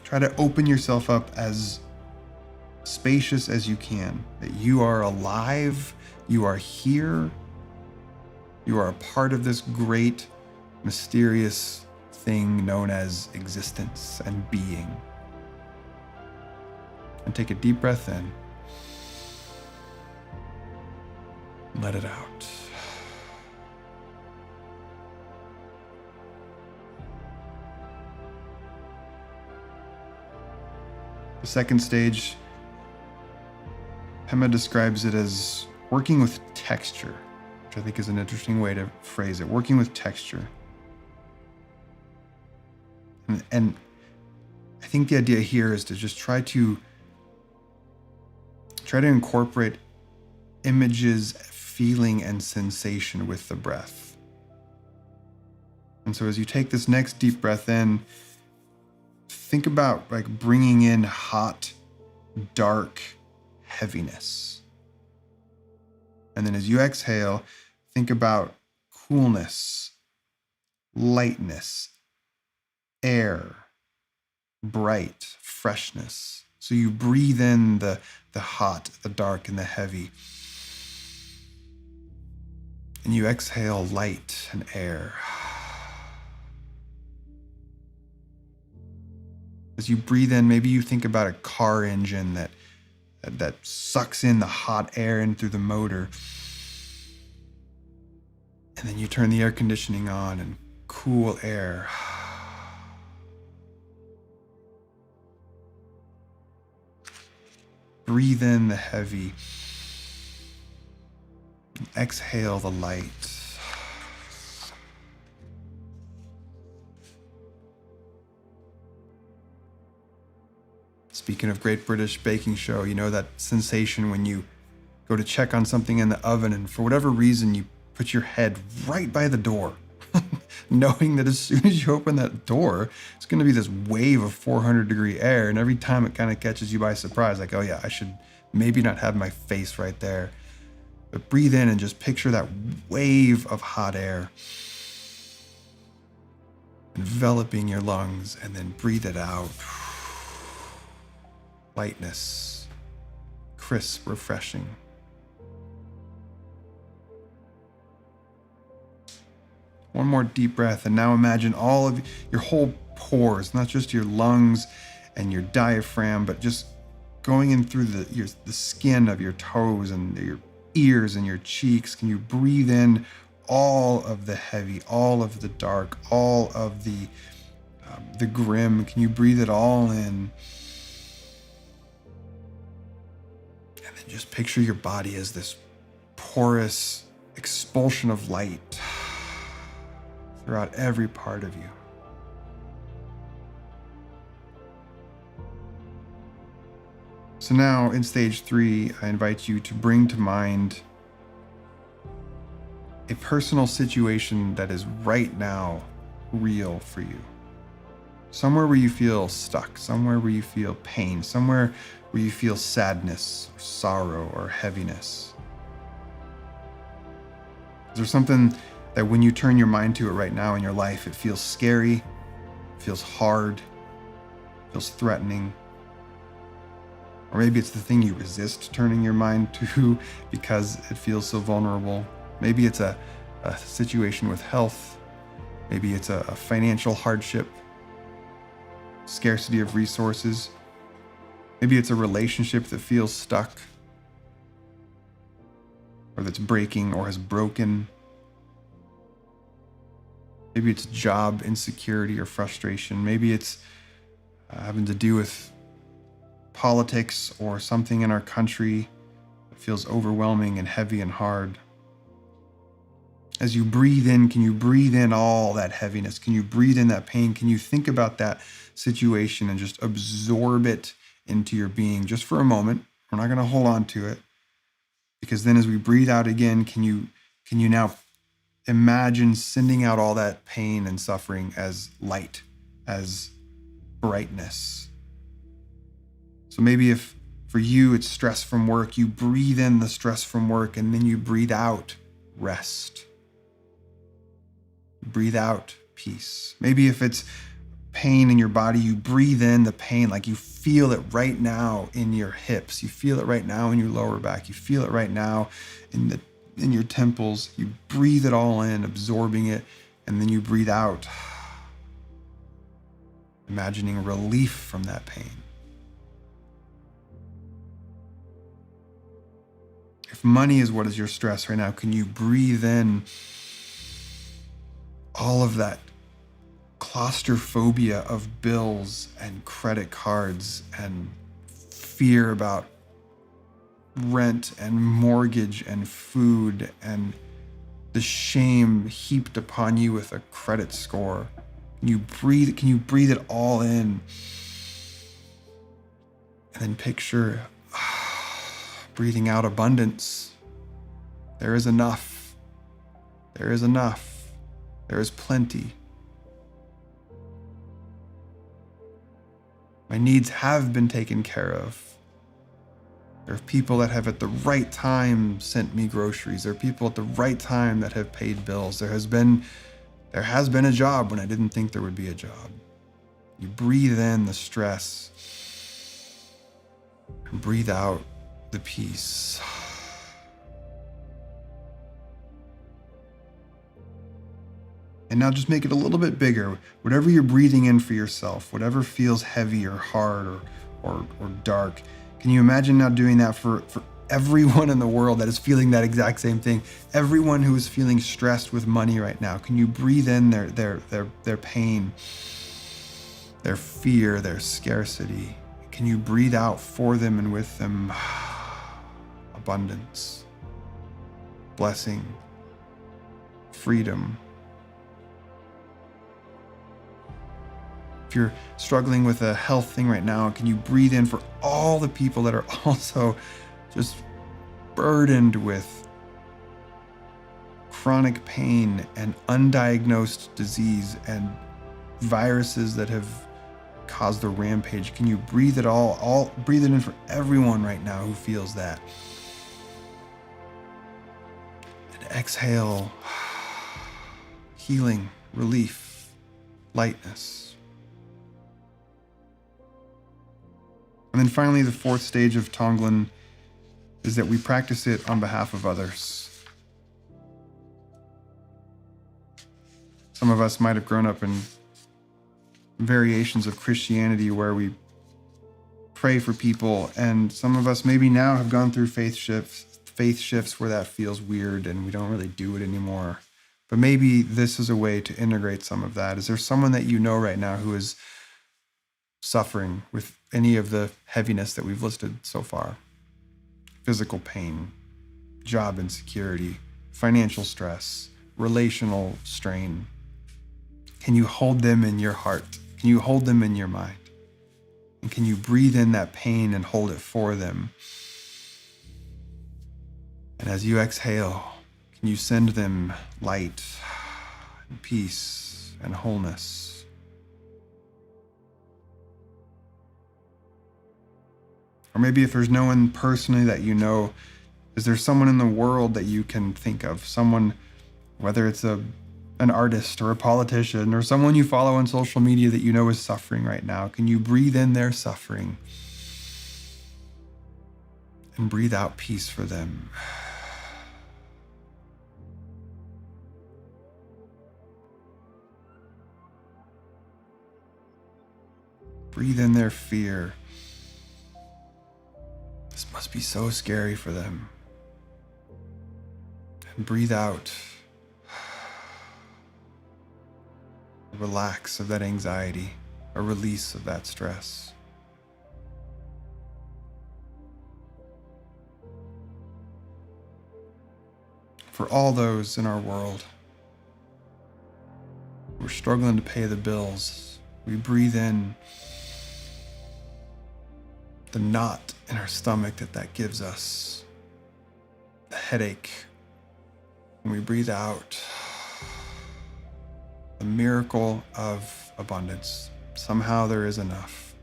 Try to open yourself up as spacious as you can, that you are alive, you are here, you are a part of this great, mysterious thing known as existence and being. And take a deep breath in. Let it out. The second stage, Pema describes it as working with texture, which I think is an interesting way to phrase it. Working with texture. And I think the idea here is to just try to incorporate images, feeling, and sensation with the breath. And so as you take this next deep breath in, think about like bringing in hot, dark heaviness. And then as you exhale, think about coolness, lightness, air, bright, freshness. So you breathe in the hot, the dark, and the heavy. And you exhale light and air. As you breathe in, maybe you think about a car engine that sucks in the hot air in through the motor. And then you turn the air conditioning on and cool air. Breathe in the heavy. Exhale the light. Speaking of Great British Baking Show, you know that sensation when you go to check on something in the oven and for whatever reason you put your head right by the door, knowing that as soon as you open that door, it's going to be this wave of 400-degree air, and every time it kind of catches you by surprise, like, oh yeah, I should maybe not have my face right there. But breathe in and just picture that wave of hot air. enveloping your lungs, and then breathe it out. Lightness, crisp, refreshing. One more deep breath, and now imagine all of your whole pores, not just your lungs and your diaphragm, but just going in through the skin of your toes and your ears and your cheeks. Can you breathe in all of the heavy, all of the dark, all of the grim? Can you breathe it all in? And then just picture your body as this porous expulsion of light throughout every part of you. So now in stage 3, I invite you to bring to mind a personal situation that is right now real for you. Somewhere where you feel stuck, somewhere where you feel pain, somewhere where you feel sadness, or sorrow, or heaviness. Is there something that when you turn your mind to it right now in your life, it feels scary, feels hard, feels threatening? Or maybe it's the thing you resist turning your mind to because it feels so vulnerable. Maybe it's a situation with health. Maybe it's a financial hardship, scarcity of resources. Maybe it's a relationship that feels stuck, or that's breaking or has broken. Maybe it's job insecurity or frustration. Maybe it's having to do with politics or something in our country that feels overwhelming and heavy and hard. As you breathe in, can you breathe in all that heaviness? Can you breathe in that pain? Can you think about that situation and just absorb it into your being just for a moment? We're not going to hold on to it, because then as we breathe out again, can you now imagine sending out all that pain and suffering as light, as brightness? So maybe if for you it's stress from work, you breathe in the stress from work and then you breathe out rest. Breathe out peace. Maybe if it's pain in your body, you breathe in the pain, like you feel it right now in your hips. You feel it right now in your lower back. You feel it right now in your temples. You breathe it all in, absorbing it, and then you breathe out, imagining relief from that pain. If money is what is your stress right now, can you breathe in all of that claustrophobia of bills and credit cards and fear about rent and mortgage and food and the shame heaped upon you with a credit score? Can you breathe it all in? And then picture breathing out abundance. There is enough. There is enough. There is plenty. My needs have been taken care of. There are people that have at the right time sent me groceries. There are people at the right time that have paid bills. There has been a job when I didn't think there would be a job. You breathe in the stress and breathe out the peace. And now just make it a little bit bigger. Whatever you're breathing in for yourself, whatever feels heavy or hard or dark, can you imagine now doing that for everyone in the world that is feeling that exact same thing? Everyone who is feeling stressed with money right now, can you breathe in their pain, their fear, their scarcity? Can you breathe out for them and with them abundance, blessing, freedom? If you're struggling with a health thing right now, can you breathe in for all the people that are also just burdened with chronic pain and undiagnosed disease and viruses that have caused a rampage? Can you breathe it all breathe it in for everyone right now who feels that? And exhale, healing, relief. lightness. And then finally, the fourth stage of Tonglen is that we practice it on behalf of others. Some of us might have grown up in variations of Christianity where we pray for people, and some of us maybe now have gone through faith shifts where that feels weird and we don't really do it anymore. But maybe this is a way to integrate some of that. Is there someone that you know right now who is suffering with any of the heaviness that we've listed so far? Physical pain, job insecurity, financial stress, relational strain. Can you hold them in your heart? Can you hold them in your mind? And can you breathe in that pain and hold it for them? And as you exhale, can you send them light and peace and wholeness? Or maybe if there's no one personally that you know, is there someone in the world that you can think of? Someone, whether it's an artist or a politician or someone you follow on social media that you know is suffering right now. Can you breathe in their suffering and breathe out peace for them? Breathe in their fear. This must be so scary for them. And breathe out. Relax of that anxiety, a release of that stress. For all those in our world who are struggling to pay the bills, we breathe in the knot in our stomach that gives us, the headache, and we breathe out the miracle of abundance. Somehow there is enough.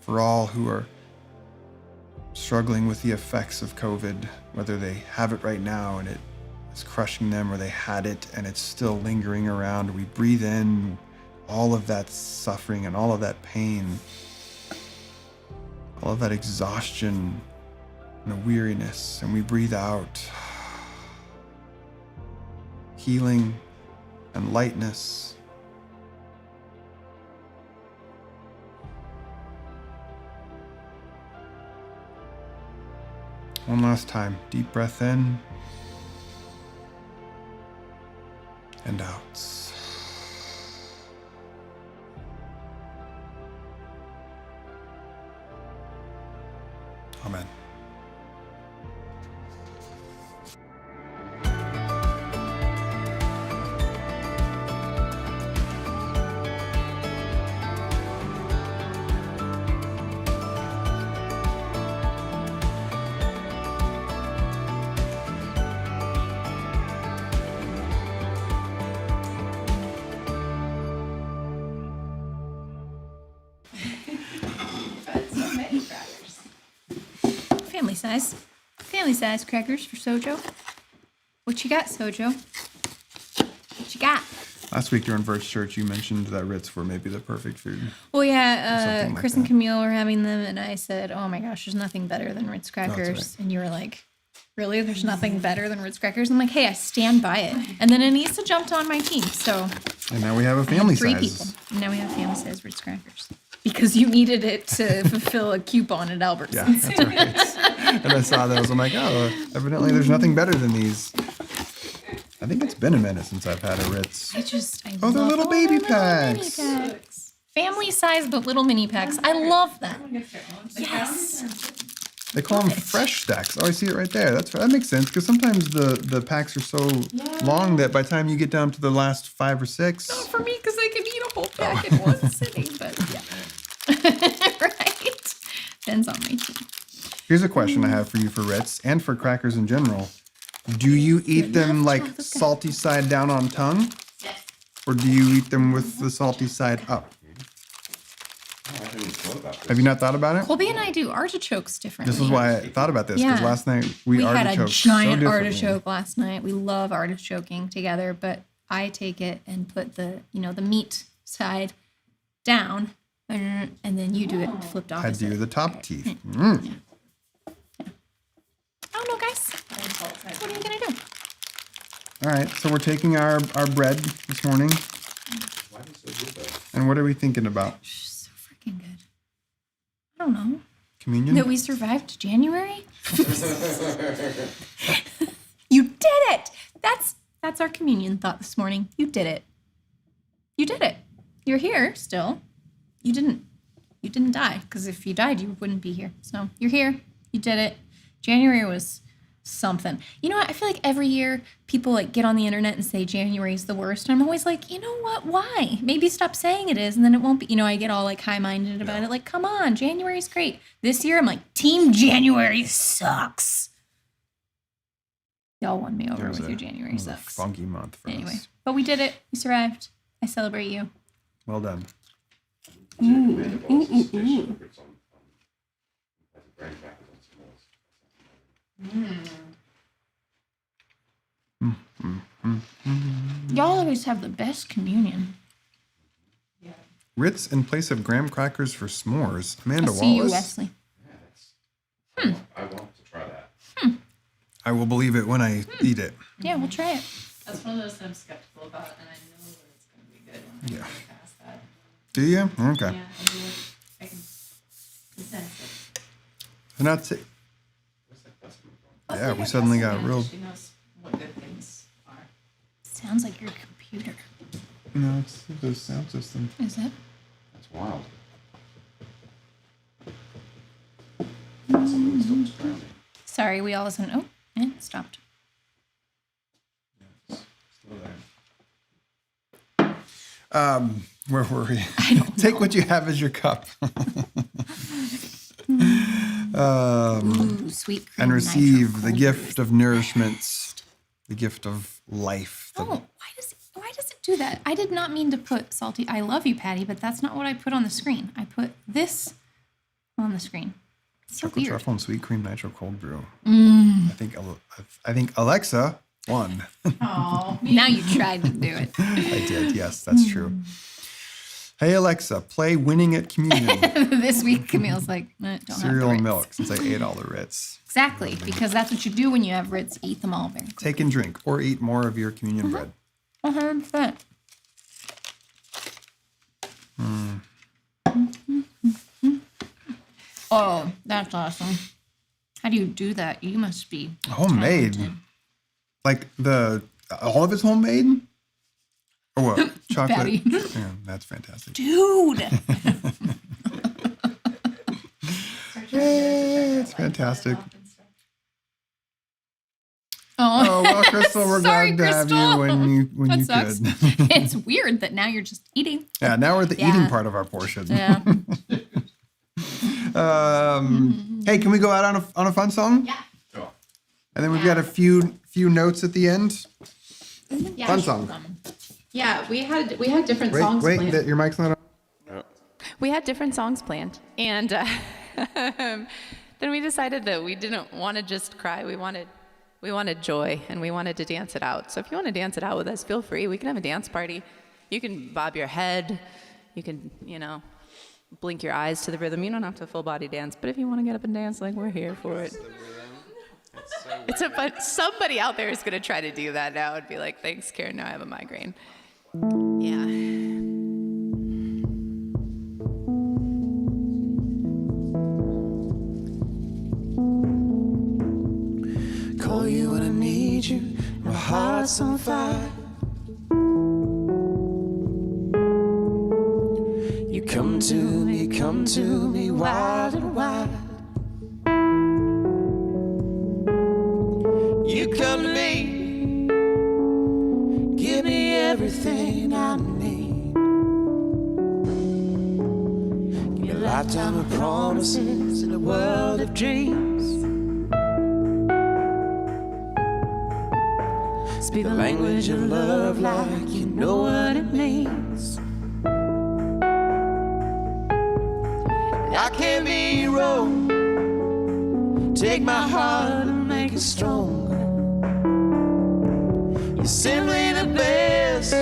For all who are struggling with the effects of COVID, whether they have it right now and it is crushing them, or they had it and it's still lingering around, we breathe in all of that suffering and all of that pain, all of that exhaustion and a weariness, and we breathe out healing and lightness. One last time, deep breath in and out. Amen. Family size crackers for Sojo. What you got, Sojo? What you got? Last week during Virtual Church, you mentioned that Ritz were maybe the perfect food. Well, yeah, Something like Chris and that. Camille were having them, and I said, "Oh my gosh, there's nothing better than Ritz crackers." right. And you were like, "Really? There's nothing better than Ritz crackers?" I'm like, "Hey, I stand by it." And then Anissa jumped on my team, so And now we have a I had family three size. people. And now we have family size Ritz crackers because you needed it to fulfill a coupon at Albertsons. Yeah, that's right. And I saw those. I'm like, oh, evidently there's nothing better than these. I think it's been a minute since I've had a Ritz. I Oh, they're love little all baby the little mini packs. packs. Family size, but little mini packs. I love that. Yes. They call them fresh stacks. Oh, I see it right there. That makes sense, because sometimes the packs are so long that by the time you get down to the last 5 or 6. Not for me, because I can eat a whole pack in one sitting, but yeah. Right? Depends on my team. Here's a question I have for you for Ritz and for crackers in general. Do you eat them like salty side down on tongue? Or do you eat them with the salty side up? Have you not thought about it? Colby and I do artichokes differently. This is why I thought about this, because Yeah. last night we had a artichoked giant so differently. artichoke last night. We love artichoking together, but I take it and put the meat side down, and then you do it flipped I opposite. do the top teeth. Mm. I don't know, guys. What are you gonna do? All right, so we're taking our bread this morning, Why is it so good though? and what are we thinking about? So freaking good. I don't know. Communion? That we survived January. You did it. That's our communion thought this morning. You did it. You did it. You're here still. You didn't die, because if you died, you wouldn't be here. So you're here. You did it. January was something. You know what? I feel like every year people get on the internet and say January is the worst. And I'm always like, you know what? Why? Maybe stop saying it is, and then it won't be. I get all high-minded about it. Like, come on, January's great. This year I'm like, Team January sucks. Y'all won me over with your January It was a sucks. funky month for Anyway, us. but we did it. We survived. I celebrate you. Well done. Y'all always have the best communion. Ritz in place of graham crackers for s'mores. Amanda I'll see you, Wallace. Wesley. I want to try that. I will believe it when I eat it. Yeah, we'll try it. That's one of those that I'm skeptical about, and I know that it's going to be good when I Yeah. get past that. Do you? Okay. Yeah, I do. I can sense it. So not say, yeah, we suddenly got real. She knows what good things are. Sounds like your computer. No, it's the sound system. Is it? That's wild. Something still just grounding. Sorry, we all listened. Oh, and it stopped. Where were we? Take what you have as your cup. Ooh, sweet cream And receive nitro the cold gift of nourishment, the gift of life. brew. Oh, why does it do that? I did not mean to put salty. I love you, Patty, but that's not what I put on the screen. I put this on the screen. It's so Chocolate weird. truffle and sweet cream nitro cold brew. I think Alexa won. Oh, Now you tried to do it. I did. Yes, that's true. Hey Alexa, play "Winning at Communion." This week, Camille's like, don't Cereal have and the Ritz. milk, since I ate all the Ritz. Exactly, because that's what you do when you have Ritz. Eat them all very quick. Take and drink, or eat more of your communion bread. 100%. Oh, that's awesome. How do you do that? You must be Homemade. talented. Like all of it's homemade? Or what? Chocolate. Patty. Yeah, that's fantastic. Dude. It's fantastic. Oh, Oh well, Crystal, we're Sorry, glad to have Crystal. you when that you sucks. could. It's weird that now you're just eating. Yeah, now we're at the Yeah. eating part of our portion. Yeah. Hey, can we go out on a fun song? yeah. Sure. And then we've got a few notes at the end. Yeah. Fun song. Yeah, we had different Wait, songs wait, planned. that your mic's not on. We had different songs planned, and then we decided that we didn't want to just cry. We wanted joy, and we wanted to dance it out. So if you want to dance it out with us, feel free. We can have a dance party. You can bob your head. You can, blink your eyes to the rhythm. You don't have to full body dance, but if you want to get up and dance, we're here for it. It's a fun. Somebody out there is going to try to do that now and be like, "Thanks, Karen. Now I have a migraine." Yeah. Call you when I need you. My heart's on fire. You come to me, wild and wide. You come to me, give me everything I need. Give me a lifetime of promises in a world of dreams. Speak the language of love like you know what it means. I can be your own. Take my heart and make it stronger. You're simply the best,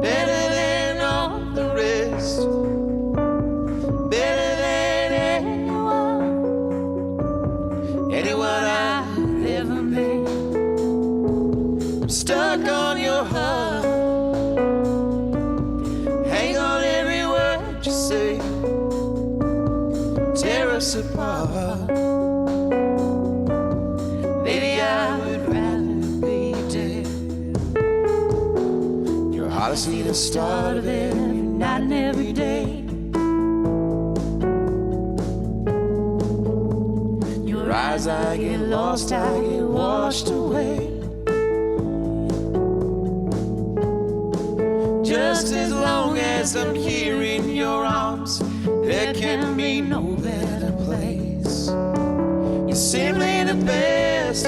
better than all the rest, better than anyone I've ever met. I'm stuck on your heart. Hang on every word you say. Tear us apart. Baby, I would rather be dead. Your heart, I see the start of every night and every day. Your eyes, I get lost, I get washed away. Just as long as I'm here in your arms, there can be no better place. You're simply the best,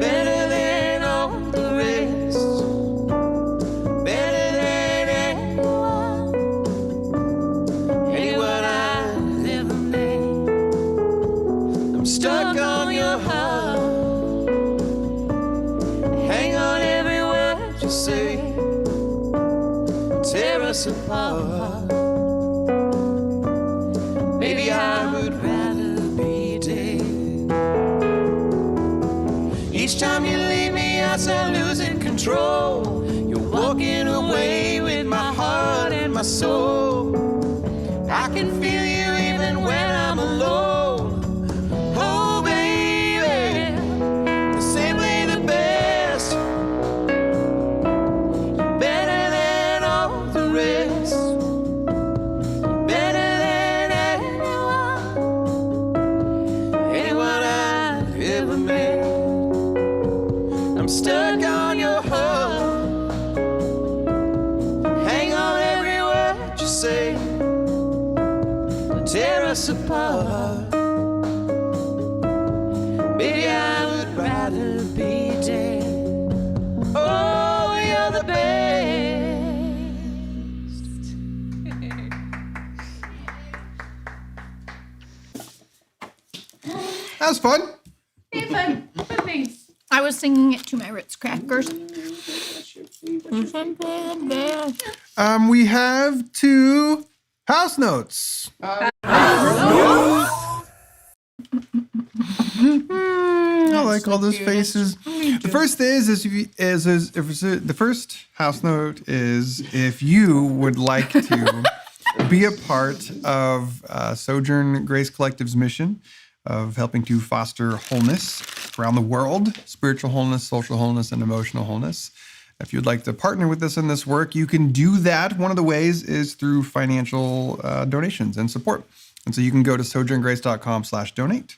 better than all the rest, better than anyone I've ever met. I'm stuck on your heart. Hang on every word you say. Tear us apart. Maybe I would rather be dead. Each time you leave me, I start losing control. You're walking away with my heart and my soul. I can feel you even when I'm alone. Oh, baby, you're simply the best, better than all the rest, better than anyone I've ever met. I'm stuck on your heart. Hang on every word you say. Tear us apart. Baby, I would rather be dead. Oh, you're the best. That was fun. Fun things. I was singing it to my Ritz crackers. We have 2 house notes. I like all those faces. The first the first house note is if you would like to be a part of Sojourn Grace Collective's mission of helping to foster wholeness around the world, spiritual wholeness, social wholeness, and emotional wholeness. If you'd like to partner with us in this work, you can do that. One of the ways is through financial donations and support. And so you can go to sojourngrace.com/donate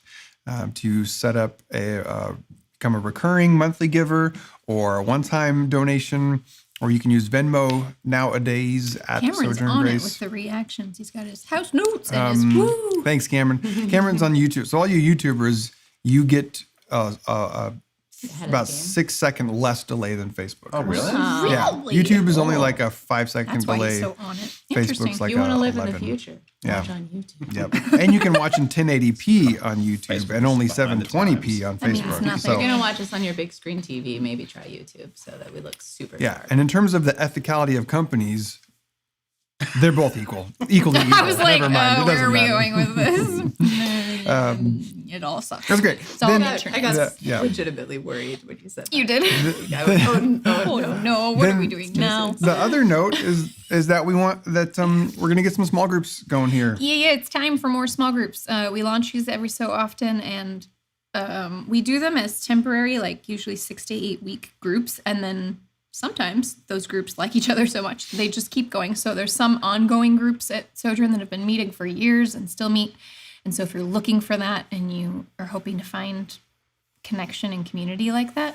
to set up become a recurring monthly giver or a one-time donation, or you can use Venmo nowadays at Cameron's Sojourn on Grace. it with the reactions. He's got his house notes and his woo. Thanks, Cameron. Cameron's on YouTube. So all you YouTubers, you get about 6 second less delay than Facebook. Oh, really? Yeah. Really? YouTube is only like a 5-second That's why delay. he's so on it. Interesting. Facebook's like You want to live 11. in the future? Yeah. Watch on YouTube. Yep. And you can watch in 1080p on YouTube and only behind the 720p on means Facebook. nothing. So You're gonna watch us on your big screen TV. Maybe try YouTube so that we look super yeah. sharp. And in terms of the ethicality of companies, they're both equally evil. I was like, Never mind. It where doesn't are we matter. going with this? It all sucks. That's great. It's all Then- internet. I got Yeah. legitimately worried when you said that. You did. I was, Oh no! What are we doing now? The other note is that we want that we're gonna get some small groups going here. Yeah, it's time for more small groups. We launch these every so often, and we do them as temporary, like usually 6 to 8 week groups, and then sometimes those groups like each other so much they just keep going. So there's some ongoing groups at Sojourn that have been meeting for years and still meet. And so if you're looking for that and you are hoping to find connection and community like that,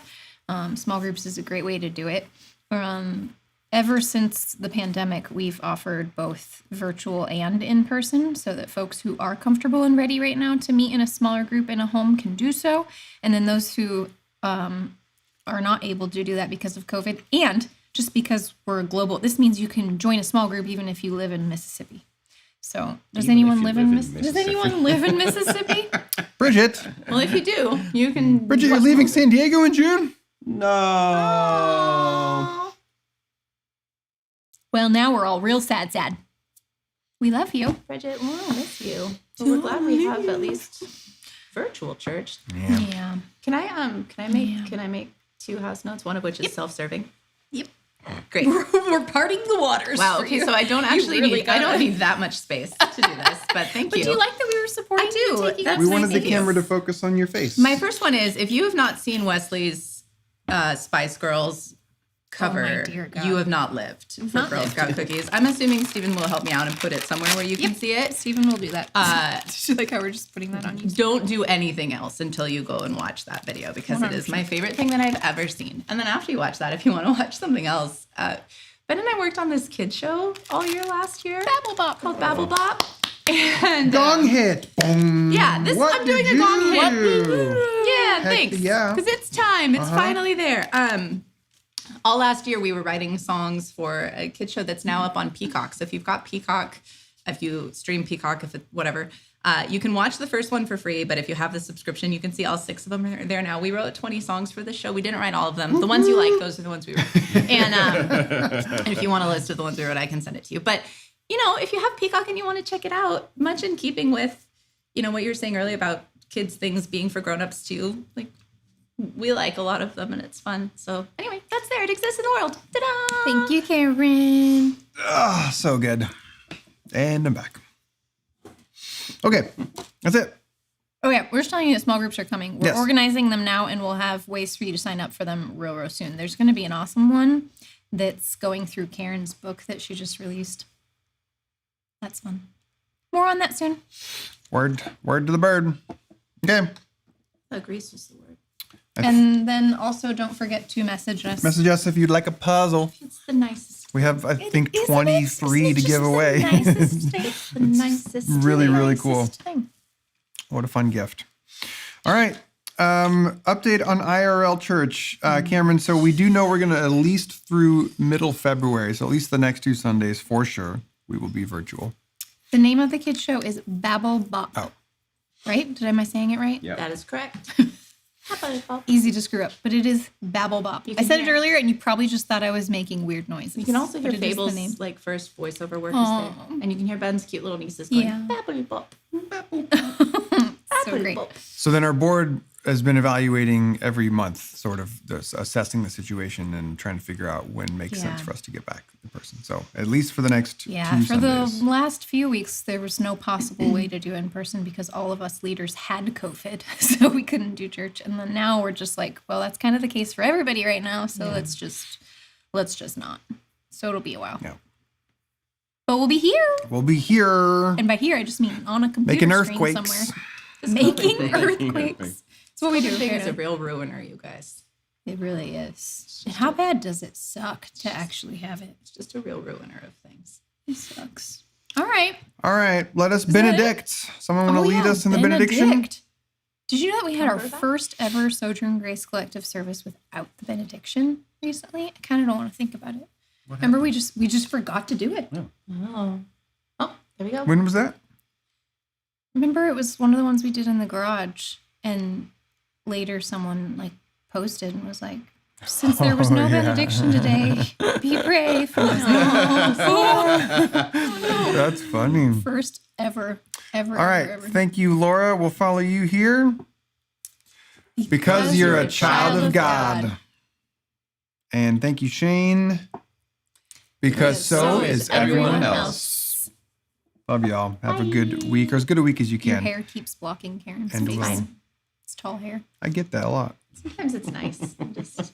small groups is a great way to do it. Ever since the pandemic, we've offered both virtual and in person so that folks who are comfortable and ready right now to meet in a smaller group in a home can do so. And then those who are not able to do that because of COVID and just because we're global. This means you can join a small group even if you live in Mississippi. So does Even if anyone you live live in in Mississippi? Does anyone live in Mississippi? Bridget, Well, if you do, you can. Bridget, you're leaving San Diego in June? No. Well, now we're all real sad. We love you. Bridget, we'll miss you. But we're glad we have at least virtual church. Yeah. Can I make 2 house notes, one of which is self-serving? Yep. Great. We're parting the waters. Wow. for Okay, you. so I don't actually really need I gotta- don't need that much space to do this, but thank But you. do you like that we were supporting I do. you? Taking That's We up wanted the nice of you. camera to focus on your face. My first one is, if you have not seen Wesley's Spice Girls cover, dear God. you have not lived for Not Girl lived. Scout cookies. I'm assuming Stephen will help me out and put it somewhere where you can see it. Stephen will do that. Like how we're just putting that on you. Don't do anything else until you go and watch that video, because it is my favorite thing that I've ever seen. And then after you watch that, if you want to watch something else, Ben and I worked on this kid show all year last year. Babble Bop. Called Babble Bop. And Gong hit. Boom. yeah, What I'm doing did a gong you hit. do? Yeah, Heck thanks. yeah. Because it's time. It's finally there. All last year we were writing songs for a kid show that's now up on Peacock. So if you've got Peacock, if you stream Peacock, if it, whatever, you can watch the first one for free. But if you have the subscription, you can see all 6 of them are there now. We wrote 20 songs for the show. We didn't write all of them. The ones you like, those are the ones we wrote. And if you want a list of the ones we wrote, I can send it to you. But you know, if you have Peacock and you want to check it out, much in keeping with, you know, what you were saying earlier about kids' things being for grown-ups too, like we like a lot of them and it's fun. So anyway, that's there. It exists in the world. Ta-da! Thank you, Karen. Ah, so good. And I'm back. Okay, that's it. Oh yeah, we're just telling you that small groups are coming. We're Yes. organizing them now, and we'll have ways for you to sign up for them real soon. There's going to be an awesome one that's going through Karen's book that she just released. That's fun. More on that soon. Word to the bird. Okay. Agrees was the word. And then also don't forget to message us. Message us if you'd like a puzzle. It's the nicest. We have, I think, Isn't it? 23 Isn't to it give just away. The nicest thing? The nicest. Really, really Nicest cool. thing. What a fun gift. All right. Update on IRL Church. Cameron, so we do know we're going to at least through middle February, so at least the next 2 Sundays for sure, we will be virtual. The name of the kids show is Babble Bop. Oh. Right? Am I saying it right? Yeah. That is correct. How about it, Bob? Easy to screw up, but it is Babble Bop. You I can said it hear- earlier, and you probably just thought I was making weird noises. You can also hear but it is the name. Fable's like first voiceover work Aw. is there, and you can hear Ben's cute little nieces going, Yeah. "Babble bop, babble So great. bop." So then our board has been evaluating every month, sort of assessing the situation and trying to figure out when makes sense Yeah. for us to get back in person. So at least for the next Yeah, 2 for Sundays. the last few weeks, there was no possible way to do in person because all of us leaders had COVID, so we couldn't do church. And then now we're just like, well, that's kind of the case for everybody right now, so let's just not. So it'll be a while. Yeah. But we'll be here, We'll be here and by here I just mean on a computer making screen earthquakes. somewhere, This making COVID thing- earthquakes. That's what we do. COVID thing is a here. real ruiner, you guys. It really is. And how bad does it suck to actually have it? It's just a real ruiner of things. It sucks. All right. All right, let us that it? benedict. Someone want to lead yeah, us in the benediction? Benedict. Did you know that we had our Remember that? first ever Sojourn Grace Collective service without the benediction recently? I kind of don't want to think about it. Remember, we just forgot to do it. Oh, there we go. When was that? Remember, it was one of the ones we did in the garage, and later someone like posted and was like, "Since there was no Oh, yeah. benediction today, be brave." And I was like, "Oh, That's funny. first ever. All right, ever. thank you, Laura. We'll follow you here. Because you're a child of God. And thank you, Shane. Because so is everyone else. Love y'all. Have a good week, or as good a week as you Your can. hair keeps blocking Karen's And face. we'll- It's tall hair. I get that a lot. Sometimes it's nice. Just